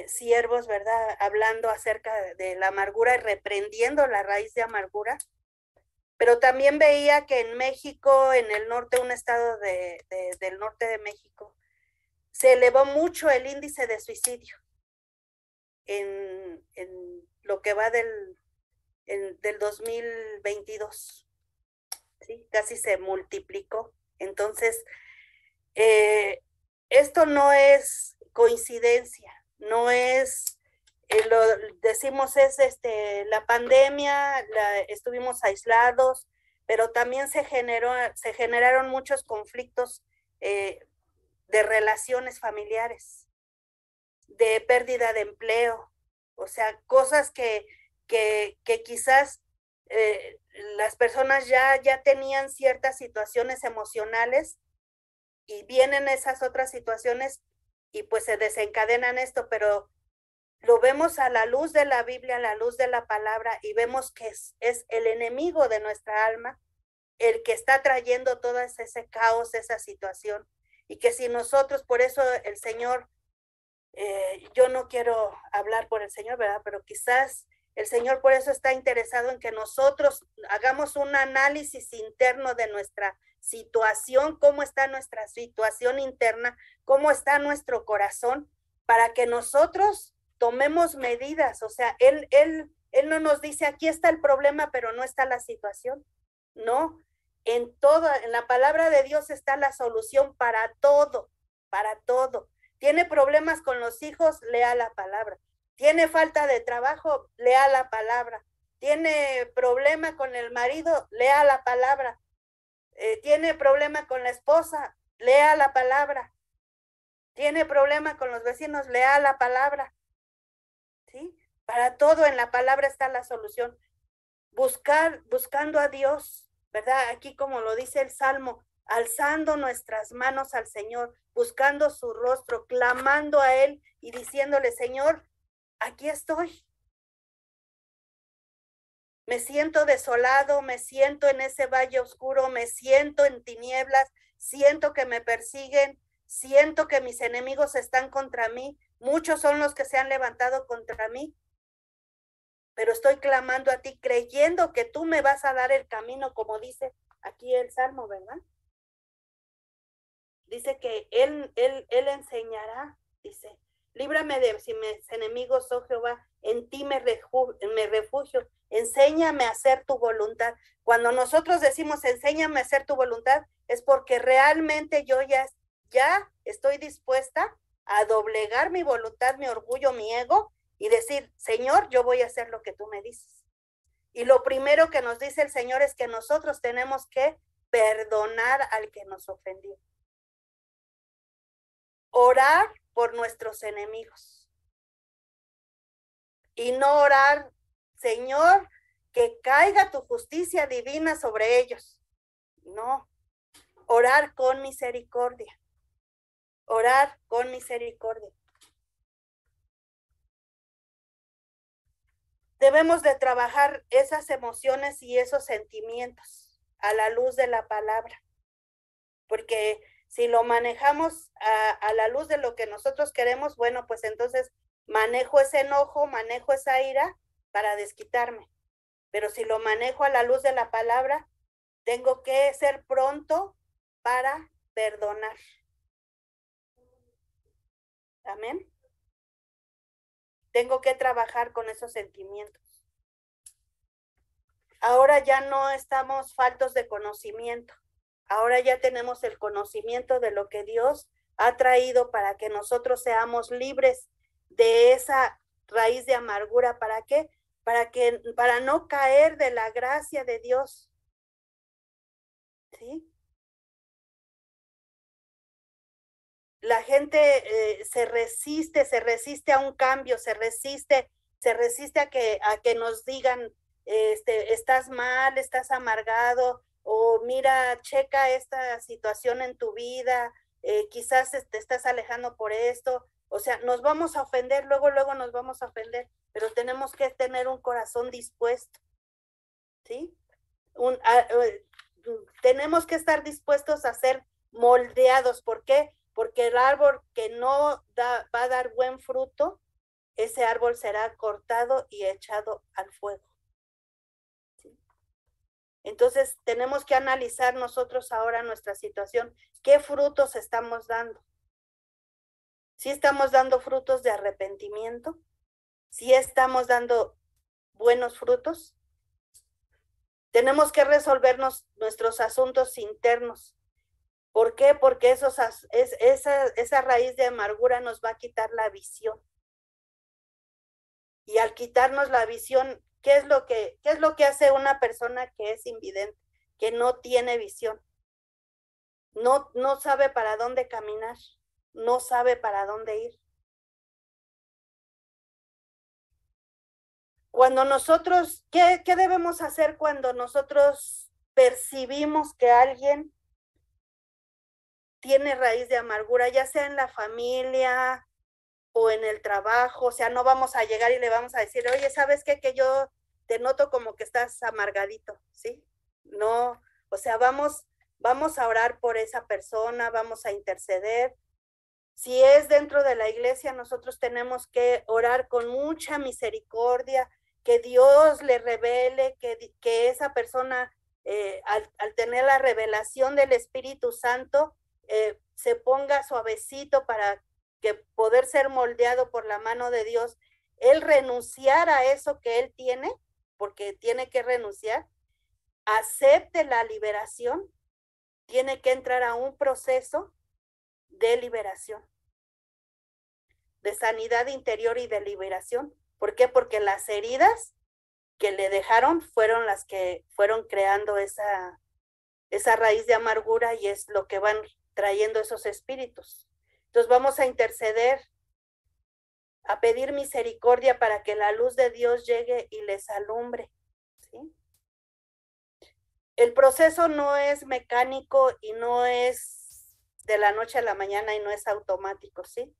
siervos, ¿verdad? Hablando acerca de la amargura y reprendiendo la raíz de amargura, pero también veía que en México, en el norte, un estado del norte de México, se elevó mucho el índice de suicidio en lo que va del 2022, ¿sí? Casi se multiplicó. Entonces, esto no es coincidencia, no es, lo decimos es la pandemia, estuvimos aislados, pero también se generaron muchos conflictos de relaciones familiares, de pérdida de empleo, o sea, cosas que quizás las personas ya tenían ciertas situaciones emocionales y vienen esas otras situaciones y pues se desencadenan esto, pero lo vemos a la luz de la Biblia, a la luz de la palabra y vemos que es el enemigo de nuestra alma el que está trayendo todo ese caos, esa situación. Y que si nosotros, por eso el Señor, yo no quiero hablar por el Señor, ¿verdad? Pero quizás el Señor por eso está interesado en que nosotros hagamos un análisis interno de nuestra situación, cómo está nuestra situación interna, cómo está nuestro corazón, para que nosotros tomemos medidas. O sea, él no nos dice, aquí está el problema, pero no está la situación. No, en la palabra de Dios está la solución para todo, para todo. Tiene problemas con los hijos, lea la palabra. Tiene falta de trabajo, lea la palabra. Tiene problema con el marido, lea la palabra. Tiene problema con la esposa, lea la palabra. Tiene problema con los vecinos, lea la palabra. ¿Sí? Para todo en la palabra está la solución. Buscando a Dios, ¿verdad? Aquí como lo dice el Salmo, alzando nuestras manos al Señor, buscando su rostro, clamando a Él y diciéndole, Señor, aquí estoy. Me siento desolado, me siento en ese valle oscuro, me siento en tinieblas, siento que me persiguen, siento que mis enemigos están contra mí, muchos son los que se han levantado contra mí, pero estoy clamando a ti, creyendo que tú me vas a dar el camino, como dice aquí el Salmo, ¿verdad? Dice que él enseñará, dice, líbrame de si mis enemigos, oh Jehová, en ti me refugio, enséñame a hacer tu voluntad. Cuando nosotros decimos enséñame a hacer tu voluntad, es porque realmente yo ya estoy dispuesta a doblegar mi voluntad, mi orgullo, mi ego, y decir, Señor, yo voy a hacer lo que tú me dices. Y lo primero que nos dice el Señor es que nosotros tenemos que perdonar al que nos ofendió. Orar por nuestros enemigos. Y no orar, Señor, que caiga tu justicia divina sobre ellos. No, orar con misericordia. Orar con misericordia. Debemos de trabajar esas emociones y esos sentimientos a la luz de la palabra. Porque si lo manejamos a la luz de lo que nosotros queremos, bueno, pues entonces manejo ese enojo, manejo esa ira para desquitarme. Pero si lo manejo a la luz de la palabra, tengo que ser pronto para perdonar. Amén. Tengo que trabajar con esos sentimientos. Ahora ya no estamos faltos de conocimiento. Ahora ya tenemos el conocimiento de lo que Dios ha traído para que nosotros seamos libres de esa raíz de amargura. ¿Para qué? Para no caer de la gracia de Dios. ¿Sí? La gente se resiste a un cambio, se resiste a que nos digan, estás mal, estás amargado, o mira, checa esta situación en tu vida, quizás te estás alejando por esto. O sea, nos vamos a ofender, luego nos vamos a ofender, pero tenemos que tener un corazón dispuesto, ¿sí? Tenemos que estar dispuestos a ser moldeados. ¿Por qué? Porque el árbol que no va a dar buen fruto, ese árbol será cortado y echado al fuego. ¿Sí? Entonces, tenemos que analizar nosotros ahora nuestra situación. ¿Qué frutos estamos dando? ¿Sí estamos dando frutos de arrepentimiento? ¿Sí estamos dando buenos frutos? Tenemos que resolvernos nuestros asuntos internos. ¿Por qué? Porque esa raíz de amargura nos va a quitar la visión. Y al quitarnos la visión, ¿qué es lo que hace una persona que es invidente, que no tiene visión? No sabe para dónde caminar, no sabe para dónde ir. Cuando nosotros, ¿qué debemos hacer cuando nosotros percibimos que alguien tiene raíz de amargura, ya sea en la familia o en el trabajo? O sea, no vamos a llegar y le vamos a decir, oye, ¿sabes qué? Que yo te noto como que estás amargadito, ¿sí? No, o sea, vamos a orar por esa persona, vamos a interceder. Si es dentro de la iglesia, nosotros tenemos que orar con mucha misericordia, que Dios le revele, que esa persona, al tener la revelación del Espíritu Santo, se ponga suavecito para que poder ser moldeado por la mano de Dios, él renunciar a eso que él tiene, porque tiene que renunciar, acepte la liberación, tiene que entrar a un proceso de liberación. de sanidad interior y de liberación. ¿Por qué? Porque las heridas que le dejaron fueron las que fueron creando esa raíz de amargura y es lo que van trayendo esos espíritus. Entonces vamos a interceder, a pedir misericordia para que la luz de Dios llegue y les alumbre, ¿sí? El proceso no es mecánico y no es de la noche a la mañana y no es automático, ¿sí?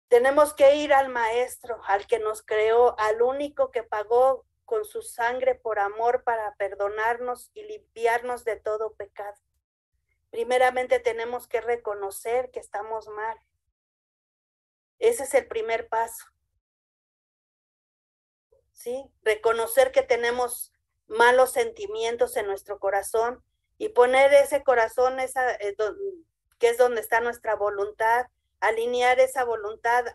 Tenemos que ir al maestro, al que nos creó, al único que pagó con su sangre por amor para perdonarnos y limpiarnos de todo pecado. Primeramente tenemos que reconocer que estamos mal. Ese es el primer paso, ¿sí? Reconocer que tenemos malos sentimientos en nuestro corazón y poner ese corazón, que es donde está nuestra voluntad, alinear esa voluntad,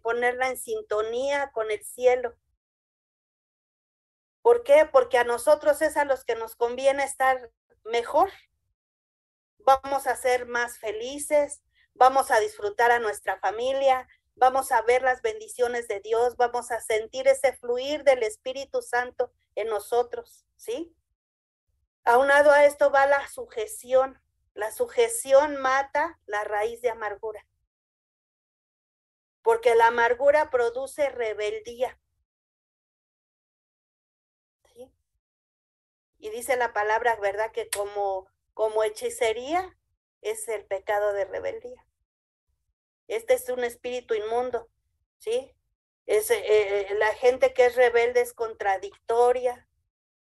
ponerla en sintonía con el cielo. ¿Por qué? Porque a nosotros es a los que nos conviene estar mejor. Vamos a ser más felices, vamos a disfrutar a nuestra familia, vamos a ver las bendiciones de Dios, vamos a sentir ese fluir del Espíritu Santo en nosotros, ¿sí? Aunado a esto va la sujeción. La sujeción mata la raíz de amargura, porque la amargura produce rebeldía, ¿sí? Y dice la palabra, ¿verdad? Que como hechicería es el pecado de rebeldía. Este es un espíritu inmundo, ¿sí? La gente que es rebelde es contradictoria,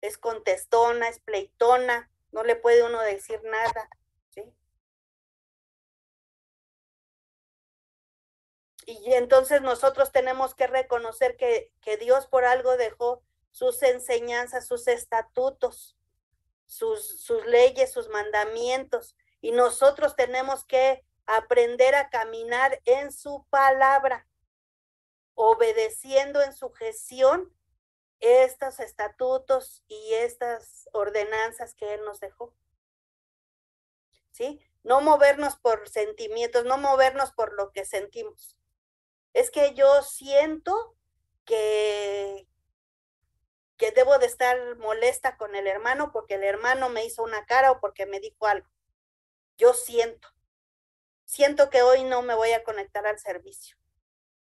es contestona, es pleitona, no le puede uno decir nada, ¿sí? Y entonces nosotros tenemos que reconocer que Dios por algo dejó sus enseñanzas, sus estatutos, sus leyes, sus mandamientos, y nosotros tenemos que aprender a caminar en su palabra, obedeciendo en sujeción estos estatutos y estas ordenanzas que Él nos dejó, ¿sí? No movernos por sentimientos, no movernos por lo que sentimos. Es que yo siento que debo de estar molesta con el hermano porque el hermano me hizo una cara o porque me dijo algo. Yo siento que hoy no me voy a conectar al servicio.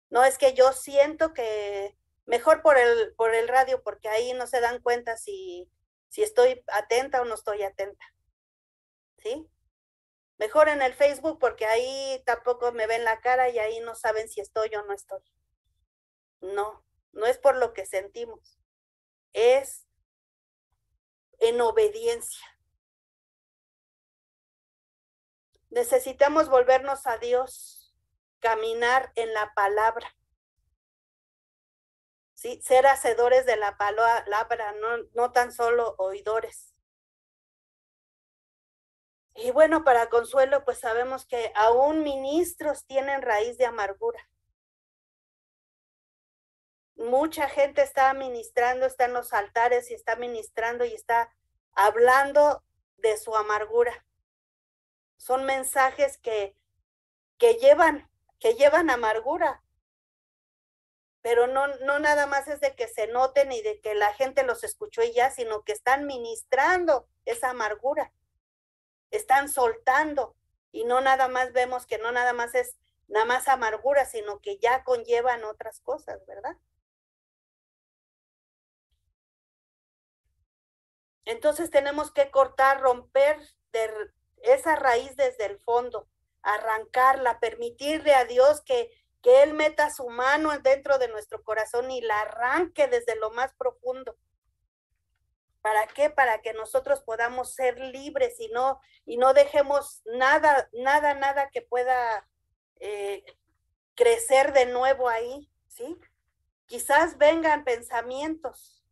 No, es que yo siento que mejor por el radio, porque ahí no se dan cuenta si estoy atenta o no estoy atenta, ¿sí? Mejor en el Facebook, porque ahí tampoco me ven la cara y ahí no saben si estoy o no estoy. No, no es por lo que sentimos, es en obediencia. Necesitamos volvernos a Dios, caminar en la palabra, ¿sí? Ser hacedores de la palabra, no tan solo oidores. Y bueno, para consuelo, pues sabemos que aún ministros tienen raíz de amargura. Mucha gente está ministrando, está en los altares y está ministrando y está hablando de su amargura. Son mensajes que llevan amargura, pero no nada más es de que se noten y de que la gente los escuchó y ya, sino que están ministrando esa amargura, están soltando, y no nada más vemos que no nada más es nada más amargura, sino que ya conllevan otras cosas, ¿verdad? Entonces tenemos que cortar, romper esa raíz desde el fondo, arrancarla, permitirle a Dios que Él meta su mano dentro de nuestro corazón y la arranque desde lo más profundo. ¿Para qué? Para que nosotros podamos ser libres y no dejemos nada que pueda crecer de nuevo ahí, ¿sí? Quizás vengan pensamientos,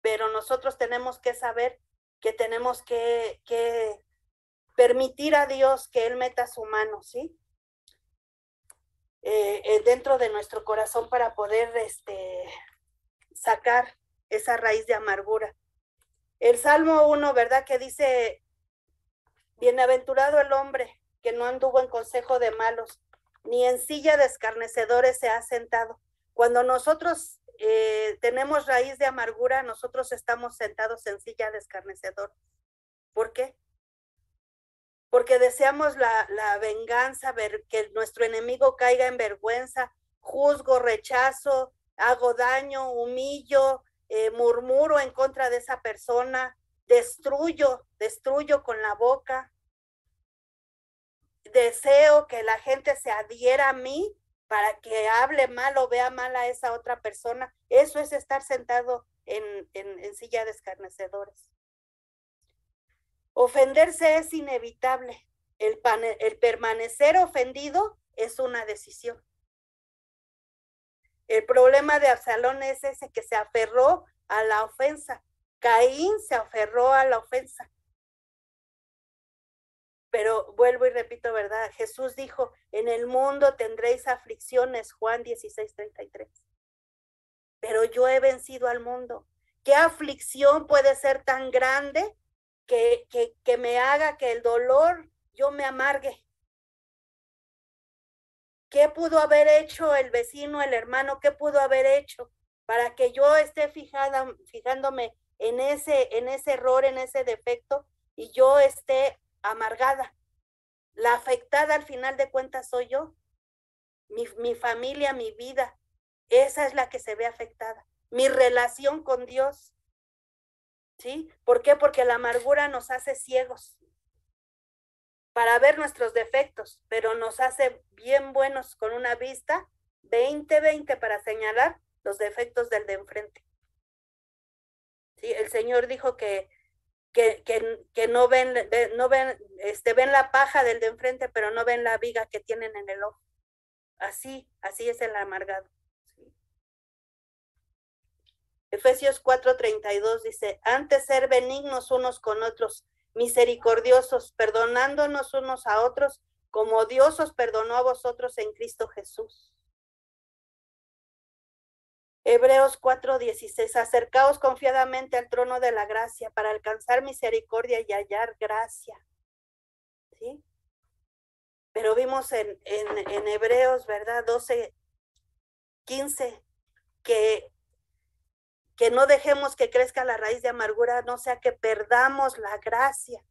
pero nosotros tenemos que saber que tenemos que permitir a Dios que Él meta su mano, ¿sí? Dentro de nuestro corazón para poder sacar esa raíz de amargura. El Salmo 1, ¿verdad? Que dice, bienaventurado el hombre que no anduvo en consejo de malos, ni en silla de escarnecedores se ha sentado. Cuando nosotros tenemos raíz de amargura, nosotros estamos sentados en silla de escarnecedor. ¿Por qué? Porque deseamos la venganza, ver que nuestro enemigo caiga en vergüenza, juzgo, rechazo, hago daño, humillo, murmuro en contra de esa persona, destruyo con la boca, deseo que la gente se adhiera a mí para que hable mal o vea mal a esa otra persona. Eso es estar sentado en silla de escarnecedores. Ofenderse es inevitable. El permanecer ofendido es una decisión. El problema de Absalón es ese, que se aferró a la ofensa. Caín se aferró a la ofensa. Pero vuelvo y repito, ¿verdad? Jesús dijo, en el mundo tendréis aflicciones, Juan 16:33. Pero yo he vencido al mundo. ¿Qué aflicción puede ser tan grande que me haga que el dolor yo me amargue? ¿Qué pudo haber hecho el vecino, el hermano? ¿Qué pudo haber hecho para que yo esté fijándome en ese error, en ese defecto, y yo esté amargada? La afectada al final de cuentas soy yo, mi familia, mi vida. Esa es la que se ve afectada. Mi relación con Dios. ¿Sí? ¿Por qué? Porque la amargura nos hace ciegos para ver nuestros defectos, pero nos hace bien buenos con una vista 20/20 para señalar los defectos del de enfrente. ¿Sí? El Señor dijo que no ven ven la paja del de enfrente, pero no ven la viga que tienen en el ojo. Así es el amargado. ¿Sí? Efesios 4:32 dice, antes ser benignos unos con otros, misericordiosos, perdonándonos unos a otros, como Dios os perdonó a vosotros en Cristo Jesús. Hebreos 4:16, acercaos confiadamente al trono de la gracia para alcanzar misericordia y hallar gracia. ¿Sí? Pero vimos en Hebreos, ¿verdad? 12:15, que no dejemos que crezca la raíz de amargura, no sea que perdamos la gracia.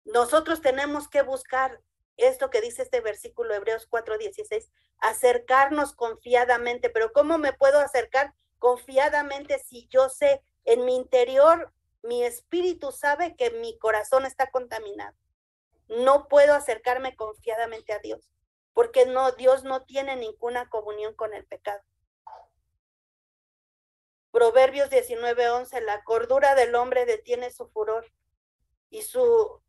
Nosotros tenemos que buscar esto que dice este versículo, Hebreos 4:16, acercarnos confiadamente. Pero ¿cómo me puedo acercar confiadamente si yo sé en mi interior, mi espíritu sabe que mi corazón está contaminado? No puedo acercarme confiadamente a Dios, porque Dios no tiene ninguna comunión con el pecado. Proverbios 19:11, la cordura del hombre detiene su furor y su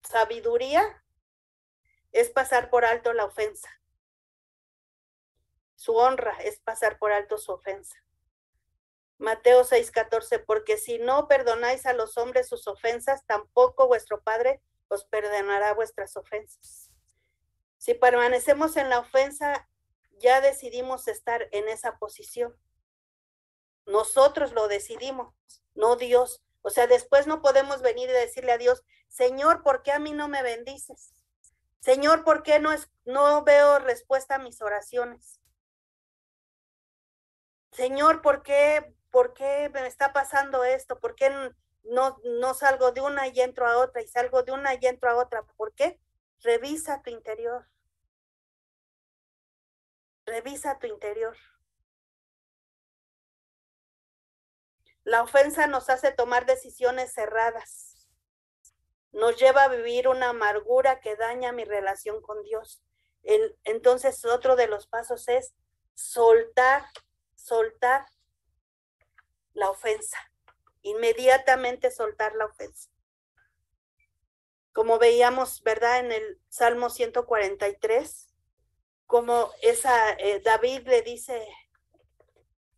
sabiduría es pasar por alto la ofensa. Su honra es pasar por alto su ofensa. Mateo 6:14, porque si no perdonáis a los hombres sus ofensas, tampoco vuestro Padre os perdonará vuestras ofensas. Si permanecemos en la ofensa, ya decidimos estar en esa posición. Nosotros lo decidimos, no Dios. O sea, después no podemos venir y decirle a Dios, Señor, ¿por qué a mí no me bendices? Señor, ¿por qué no veo respuesta a mis oraciones? Señor, ¿por qué me está pasando esto? ¿Por qué no salgo de una y entro a otra y salgo de una y entro a otra? ¿Por qué? Revisa tu interior. Revisa tu interior. La ofensa nos hace tomar decisiones cerradas. Nos lleva a vivir una amargura que daña mi relación con Dios. Entonces, otro de los pasos es soltar la ofensa. Inmediatamente soltar la ofensa. Como veíamos, ¿verdad? En el Salmo 143, como David le dice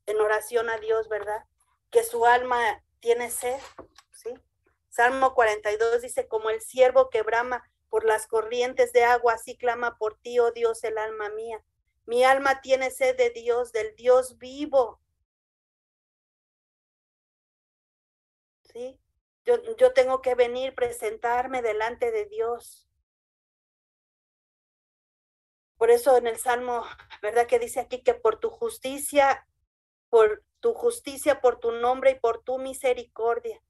en oración a Dios, ¿verdad? Que su alma tiene sed, ¿sí? Salmo 42 dice, como el ciervo que brama por las corrientes de agua, así clama por ti, oh Dios, el alma mía. Mi alma tiene sed de Dios, del Dios vivo. ¿Sí? Yo tengo que venir, presentarme delante de Dios. Por eso en el Salmo, ¿verdad? Que dice aquí que por tu justicia, por tu nombre y por tu misericordia.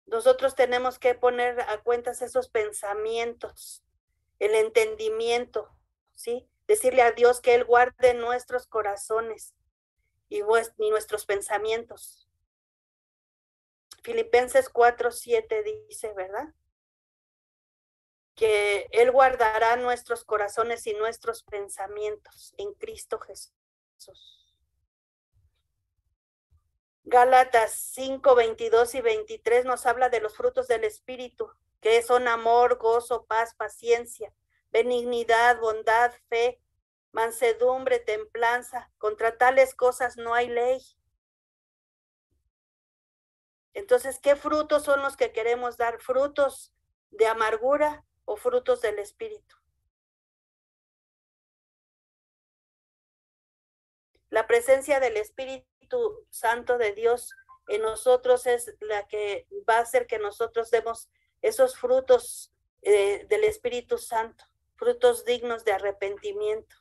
Nosotros tenemos que poner a cuentas esos pensamientos, el entendimiento, ¿sí? Decirle a Dios que Él guarde nuestros corazones y nuestros pensamientos. Filipenses 4:7 dice, ¿verdad? Que Él guardará nuestros corazones y nuestros pensamientos en Cristo Jesús. Gálatas 5:22 y 23 nos habla de los frutos del Espíritu, que son amor, gozo, paz, paciencia, benignidad, bondad, fe, mansedumbre, templanza. Contra tales cosas no hay ley. Entonces, ¿qué frutos son los que queremos dar? ¿Frutos de amargura o frutos del Espíritu? La presencia del Espíritu Santo de Dios en nosotros es la que va a hacer que nosotros demos esos frutos del Espíritu Santo, frutos dignos de arrepentimiento.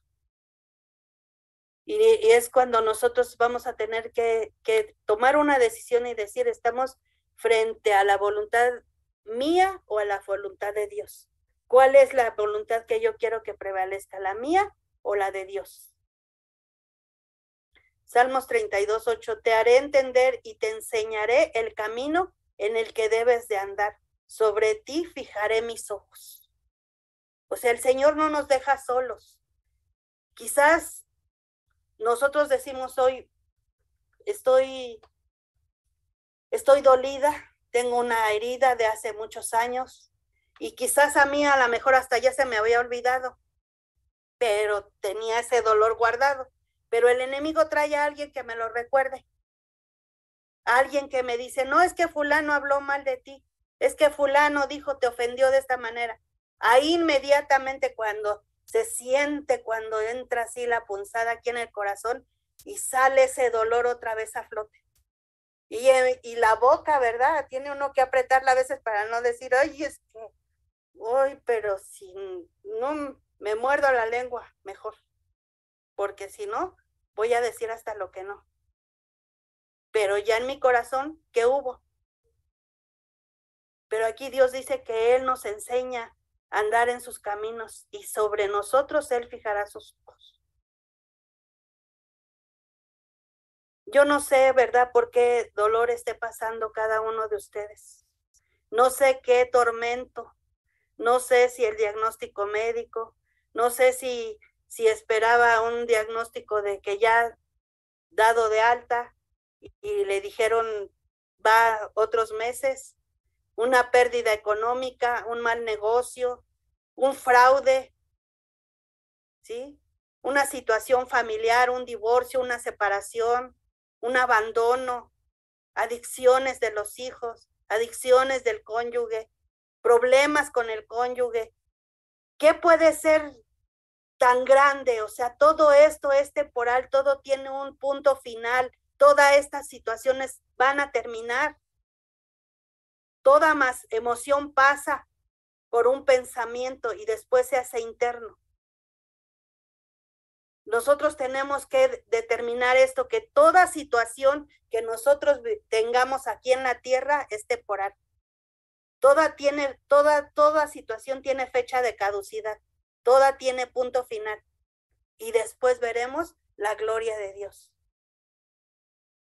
Y es cuando nosotros vamos a tener que tomar una decisión y decir, estamos frente a la voluntad mía o a la voluntad de Dios. ¿Cuál es la voluntad que yo quiero que prevalezca, la mía o la de Dios? Salmos 32:8, te haré entender y te enseñaré el camino en el que debes de andar. Sobre ti fijaré mis ojos. O sea, el Señor no nos deja solos. Quizás nosotros decimos hoy, estoy dolida, tengo una herida de hace muchos años y quizás a mí a lo mejor hasta ya se me había olvidado, pero tenía ese dolor guardado. Pero el enemigo trae a alguien que me lo recuerde. Alguien que me dice, no, es que fulano habló mal de ti, es que fulano dijo, te ofendió de esta manera. Ahí inmediatamente cuando se siente, cuando entra así la punzada aquí en el corazón y sale ese dolor otra vez a flote. Y la boca, ¿verdad? Tiene uno que apretarla a veces para no decir, ay, es que, uy, pero si no me muerdo la lengua, mejor. Porque si no, voy a decir hasta lo que no. Pero ya en mi corazón, ¿qué hubo? Pero aquí Dios dice que Él nos enseña a andar en sus caminos y sobre nosotros Él fijará sus ojos. Yo no sé, ¿verdad?, por qué dolor esté pasando cada uno de ustedes. No sé qué tormento, no sé si el diagnóstico médico, no sé si esperaba un diagnóstico de que ya dado de alta y le dijeron va otros meses, una pérdida económica, un mal negocio, un fraude, ¿sí? Una situación familiar, un divorcio, una separación, un abandono, adicciones de los hijos, adicciones del cónyuge, problemas con el cónyuge. ¿Qué puede ser tan grande? O sea, todo esto es temporal, todo tiene un punto final, todas estas situaciones van a terminar. Toda más emoción pasa por un pensamiento y después se hace interno. Nosotros tenemos que determinar esto, que toda situación que nosotros tengamos aquí en la tierra es temporal. Toda situación tiene fecha de caducidad, toda tiene punto final. Y después veremos la gloria de Dios.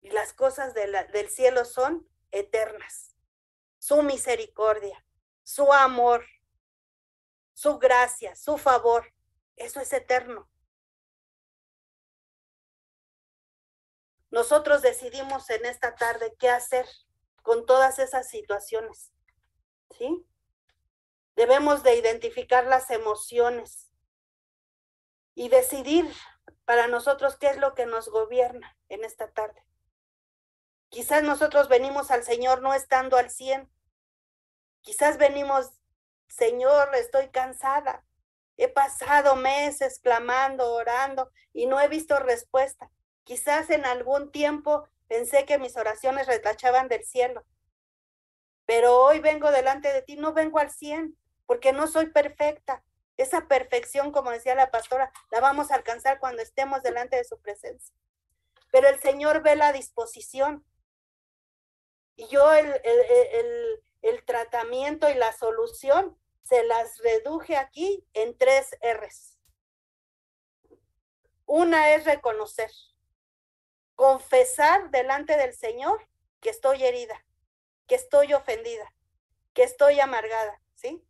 Y las cosas del cielo son eternas. Su misericordia, su amor, su gracia, su favor, eso es eterno. Nosotros decidimos en esta tarde qué hacer con todas esas situaciones, ¿sí? Debemos de identificar las emociones y decidir para nosotros qué es lo que nos gobierna en esta tarde. Quizás nosotros venimos al Señor no estando al 100. Quizás venimos, Señor, estoy cansada. He pasado meses clamando, orando y no he visto respuesta. Quizás en algún tiempo Pensé que mis oraciones retachaban del cielo, pero hoy vengo delante de ti, no vengo al 100, porque no soy perfecta. Esa perfección, como decía la pastora, la vamos a alcanzar cuando estemos delante de su presencia. Pero el Señor ve la disposición. Y yo el tratamiento y la solución se las reduje aquí en 3 R's. Una es reconocer, confesar delante del Señor que estoy herida, que estoy ofendida, que estoy amargada, ¿sí?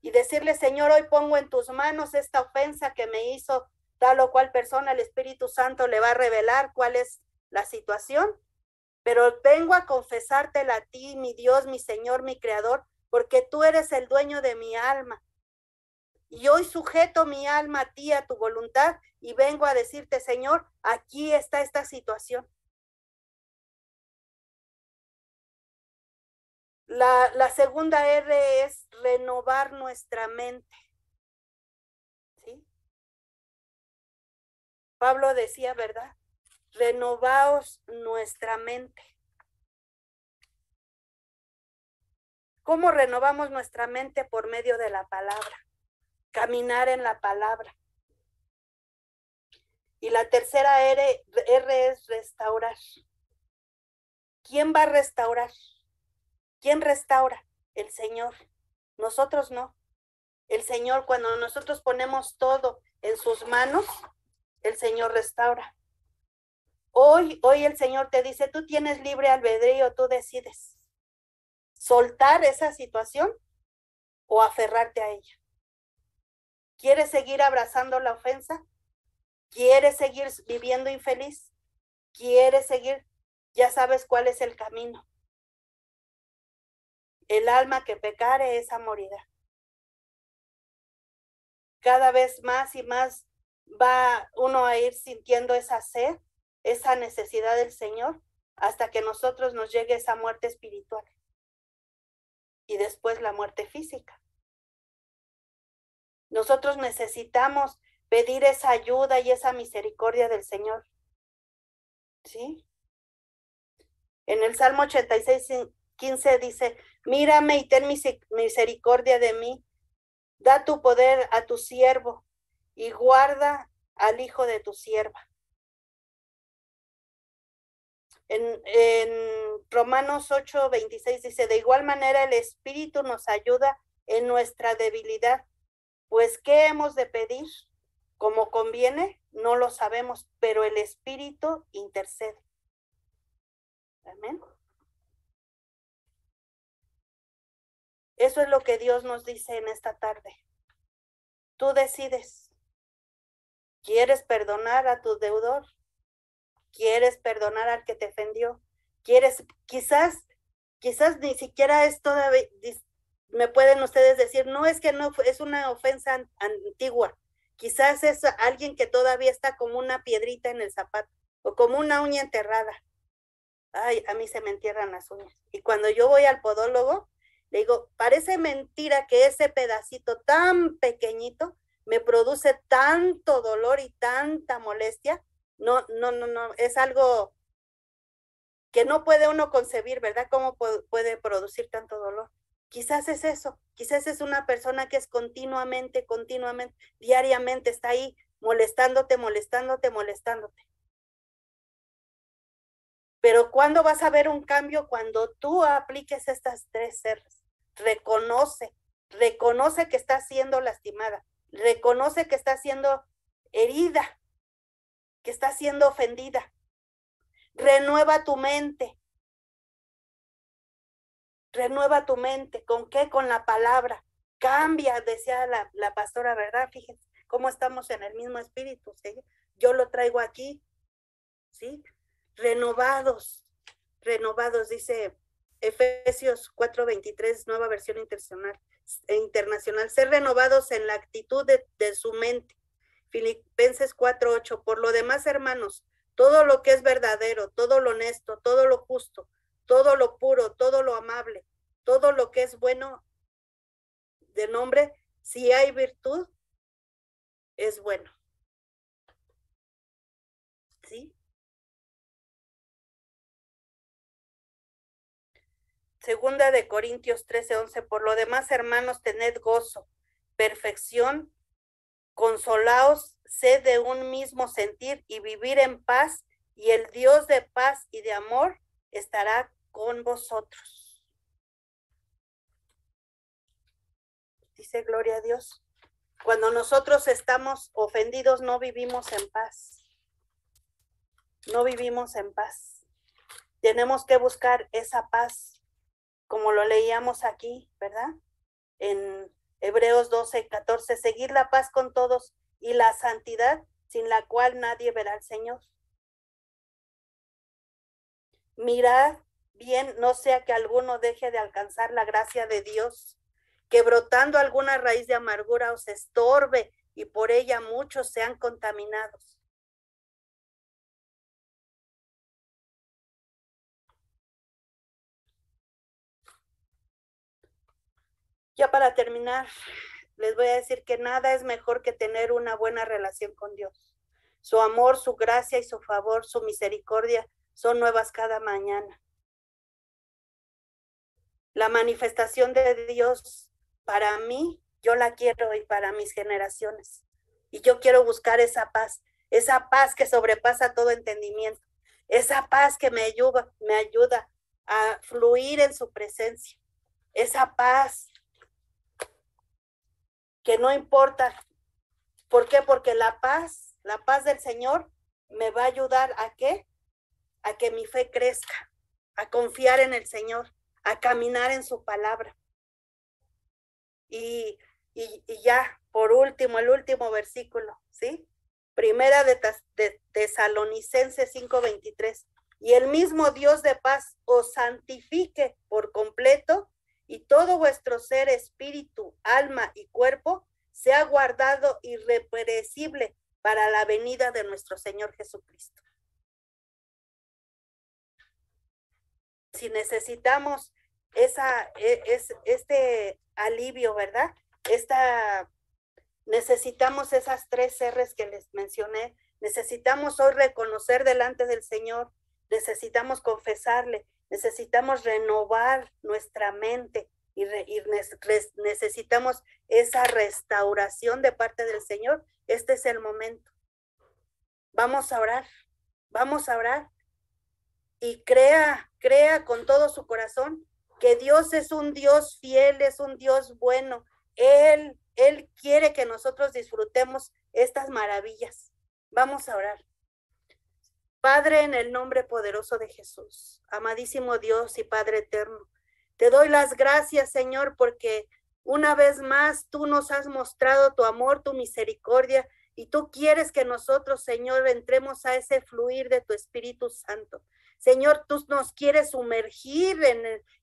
Y decirle, Señor, hoy pongo en tus manos esta ofensa que me hizo tal o cual persona, el Espíritu Santo le va a revelar cuál es la situación, pero vengo a confesártela a ti, mi Dios, mi Señor, mi Creador, porque tú eres el dueño de mi alma. Y hoy sujeto mi alma a ti, a tu voluntad, y vengo a decirte, Señor, aquí está esta situación. La segunda R es renovar nuestra mente. ¿Sí? Pablo decía, ¿verdad? Renovaos nuestra mente. ¿Cómo renovamos nuestra mente? Por medio de la palabra, caminar en la palabra. Y la tercera R es restaurar. ¿Quién va a restaurar? ¿Quién restaura? El Señor. Nosotros no. El Señor, cuando nosotros ponemos todo en sus manos, el Señor restaura. Hoy el Señor te dice, tú tienes libre albedrío, tú decides soltar esa situación o aferrarte a ella. ¿Quieres seguir abrazando la ofensa? ¿Quieres seguir viviendo infeliz? ¿Quieres seguir? Ya sabes cuál es el camino. El alma que pecare, esa morirá. Cada vez más y más va uno a ir sintiendo esa sed, esa necesidad del Señor, hasta que nosotros nos llegue esa muerte espiritual y después la muerte física. Nosotros necesitamos pedir esa ayuda y esa misericordia del Señor. ¿Sí? En el Salmo 86:15 dice, mírame y ten misericordia de mí, da tu poder a tu siervo y guarda al hijo de tu sierva. En Romanos 8:26 dice, de igual manera el Espíritu nos ayuda en nuestra debilidad, pues ¿qué hemos de pedir? Como conviene, no lo sabemos, pero el Espíritu intercede. Amén. Eso es lo que Dios nos dice en esta tarde. Tú decides. ¿Quieres perdonar a tu deudor? ¿Quieres perdonar al que te ofendió? ¿Quieres, quizás ni siquiera es todavía, me pueden ustedes decir, no es que no, es una ofensa antigua. Quizás es alguien que todavía está como una piedrita en el zapato o como una uña enterrada. Ay, a mí se me entierran las uñas. Y cuando yo voy al podólogo, le digo, parece mentira que ese pedacito tan pequeño me produce tanto dolor y tanta molestia. No, es algo que no puede uno concebir, ¿verdad? ¿Cómo puede producir tanto dolor? Quizás es eso, quizás es una persona que es continuamente, diariamente está ahí molestándote. Pero ¿cuándo vas a ver un cambio? Cuando tú apliques estas 3 R's. Reconoce que está siendo lastimada, reconoce que está siendo herida, que está siendo ofendida. Renueva tu mente. Renueva tu mente. ¿Con qué? Con la palabra. Cambia, decía la pastora, ¿verdad? Fíjense cómo estamos en el mismo espíritu, ¿sí? Yo lo traigo aquí, ¿sí? Renovados, dice Efesios 4:23, nueva versión internacional. Ser renovados en la actitud de su mente. Filipenses 4:8. Por lo demás, hermanos, todo lo que es verdadero, todo lo honesto, todo lo justo, todo lo puro, todo lo amable, todo lo que es bueno de nombre, si hay virtud, es bueno. ¿Sí? Segunda de Corintios 13:11, por lo demás, hermanos, tened gozo, perfección, consolaos, sed de un mismo sentir y vivir en paz, y el Dios de paz y de amor estará con vosotros. Dice gloria a Dios. Cuando nosotros estamos ofendidos, no vivimos en paz. No vivimos en paz. Tenemos que buscar esa paz, como lo leíamos aquí, ¿verdad? En Hebreos 12:14, seguir la paz con todos y la santidad, sin la cual nadie verá al Señor. Mirad bien, no sea que alguno deje de alcanzar la gracia de Dios, que brotando alguna raíz de amargura os estorbe y por ella muchos sean contaminados. Ya para terminar, les voy a decir que nada es mejor que tener una buena relación con Dios. Su amor, su gracia y su favor, su misericordia son nuevas cada mañana. La manifestación de Dios para mí, yo la quiero y para mis generaciones. Y yo quiero buscar esa paz que sobrepasa todo entendimiento, esa paz que me ayuda a fluir en su presencia, esa paz que no importa. ¿Por qué? Porque la paz del Señor me va a ayudar ¿a qué? A que mi fe crezca, a confiar en el Señor, a caminar en su palabra. Y ya, por último, el último versículo, ¿sí? Primera de Tesalonicenses 5:23. Y el mismo Dios de paz os santifique por completo, y todo vuestro ser, espíritu, alma y cuerpo sea guardado irrepresible para la venida de nuestro Señor Jesucristo. Si necesitamos este alivio, ¿verdad? Necesitamos esas 3 R's que les mencioné. Necesitamos hoy reconocer delante del Señor, necesitamos confesarle, necesitamos renovar nuestra mente y necesitamos esa restauración de parte del Señor. Este es el momento. Vamos a orar y crea con todo su corazón que Dios es un Dios fiel, es un Dios bueno. Él quiere que nosotros disfrutemos estas maravillas. Vamos a orar. Padre, en el nombre poderoso de Jesús, amadísimo Dios y Padre eterno, te doy las gracias, Señor, porque una vez más tú nos has mostrado tu amor, tu misericordia, y tú quieres que nosotros, Señor, entremos a ese fluir de tu Espíritu Santo. Señor, tú nos quieres sumergir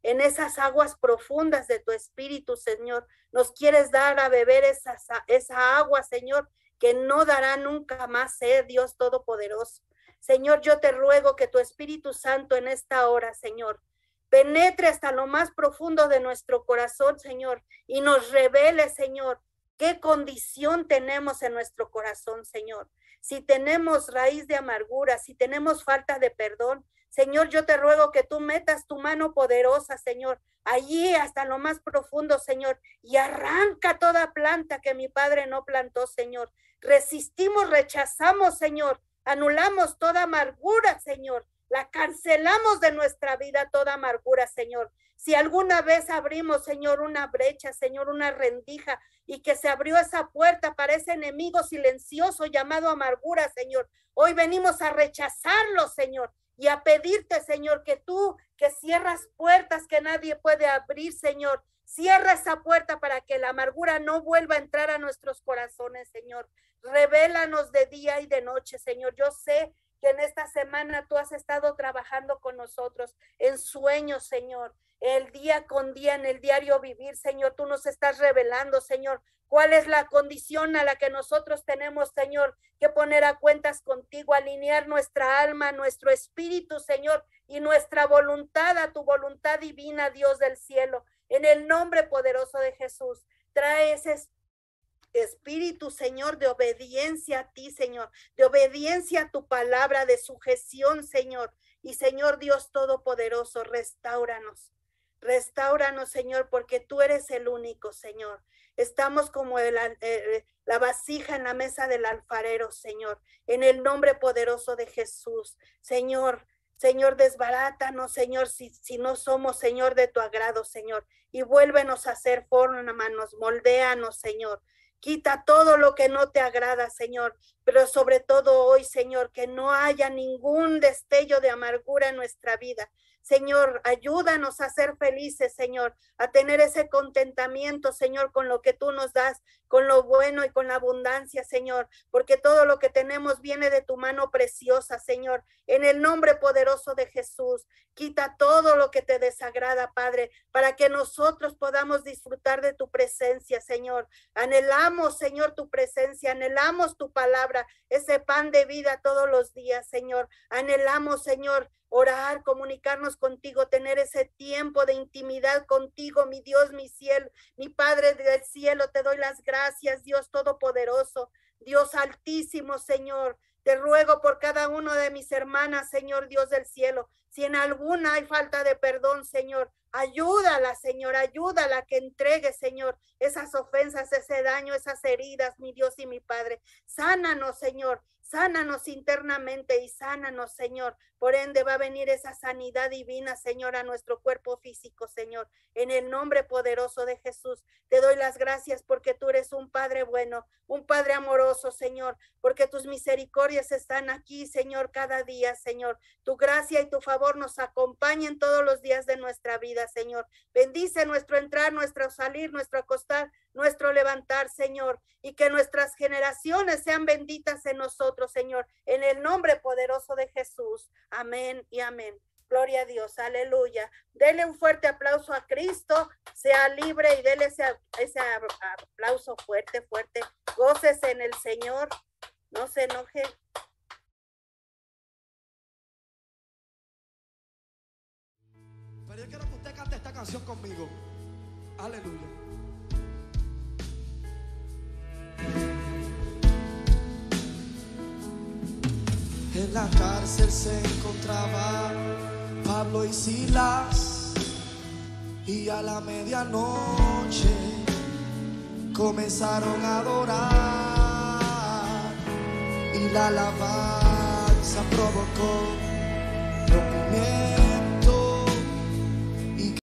en esas aguas profundas de tu Espíritu, Señor. Nos quieres dar a beber esa agua, Señor, que no dará nunca más sed, Dios Todopoderoso. Señor, yo te ruego que tu Espíritu Santo en esta hora, Señor, penetre hasta lo más profundo de nuestro corazón, Señor, y nos revele, Señor, qué condición tenemos en nuestro corazón, Señor. Si tenemos raíz de amargura, si tenemos falta de perdón, Señor, yo te ruego que tú metas tu mano poderosa, Señor, allí hasta lo más profundo, Señor, y arranca toda planta que mi Padre no plantó, Señor. Resistimos, rechazamos, Señor, anulamos toda amargura, Señor. La cancelamos de nuestra vida toda amargura, Señor. Si alguna vez abrimos, Señor, una brecha, Señor, una rendija, y que se abrió esa puerta para ese enemigo silencioso llamado amargura, Señor, hoy venimos a rechazarlo, Señor, y a pedirte, Señor, que tú, que cierras puertas que nadie puede abrir, Señor, cierra esa puerta para que la amargura no vuelva a entrar a nuestros corazones, Señor. Revélanos de día y de noche, Señor. Yo sé que en esta semana tú has estado trabajando con nosotros en sueños, Señor. El día con día, en el diario vivir, Señor, tú nos estás revelando, Señor, cuál es la condición a la que nosotros tenemos, Señor, que poner a cuentas contigo, alinear nuestra alma, nuestro espíritu, Señor, y nuestra voluntad a tu voluntad divina, Dios del cielo. En el nombre poderoso de Jesús, trae ese espíritu, Señor, de obediencia a ti, Señor, de obediencia a tu palabra, de sujeción, Señor. Y Señor Dios Todopoderoso, restáuranos. Restáuranos, Señor, porque tú eres el único, Señor. Estamos como la vasija en la mesa del alfarero, Señor, en el nombre poderoso de Jesús. Señor, Señor, desbarátanos, Señor, si no somos, Señor, de tu agrado, Señor, y vuélvenos a hacer fórmanos, moldéanos, Señor. Quita todo lo que no te agrada, Señor, pero sobre todo hoy, Señor, que no haya ningún destello de amargura en nuestra vida. Señor, ayúdanos a ser felices, Señor, a tener ese contentamiento, Señor, con lo que tú nos das, con lo bueno y con la abundancia, Señor, porque todo lo que tenemos viene de tu mano preciosa, Señor. En el nombre poderoso de Jesús, quita todo lo que te desagrada, Padre, para que nosotros podamos disfrutar de tu presencia, Señor. Anhelamos, Señor, tu presencia, anhelamos tu palabra, ese pan de vida todos los días, Señor. Anhelamos, Señor, orar, comunicarnos contigo, tener ese tiempo de intimidad contigo, mi Dios, mi cielo, mi Padre del cielo. Te doy las gracias, Dios Todopoderoso, Dios Altísimo, Señor. Te ruego por cada uno de mis hermanas, Señor Dios del cielo. Si en alguna hay falta de perdón, Señor, ayúdala, Señor, ayúdala que entregue, Señor, esas ofensas, ese daño, esas heridas, mi Dios y mi Padre. Sánanos, Señor, sánanos internamente y sánanos, Señor. Por ende va a venir esa sanidad divina, Señor, a nuestro cuerpo físico, Señor. En el nombre poderoso de Jesús, te doy las gracias porque tú eres un Padre bueno, un Padre amoroso, Señor, porque tus misericordias están aquí, Señor, cada día, Señor. Tu gracia y tu favor nos acompañen todos los días de nuestra vida, Señor. Bendice nuestro entrar, nuestro salir, nuestro acostar, nuestro levantar, Señor, y que nuestras generaciones sean benditas en nosotros, Señor, en el nombre poderoso de Jesús. Amén y amén. Gloria a Dios, aleluya. Dele un fuerte aplauso a Cristo, sea libre y dele ese aplauso fuerte, fuerte. Gócese en el Señor, no se enoje. Pero yo quiero que usted cante esta canción conmigo. Aleluya. En la cárcel se encontraban Pablo y Silas, y a la medianoche comenzaron a adorar, y la alabanza provocó rompimiento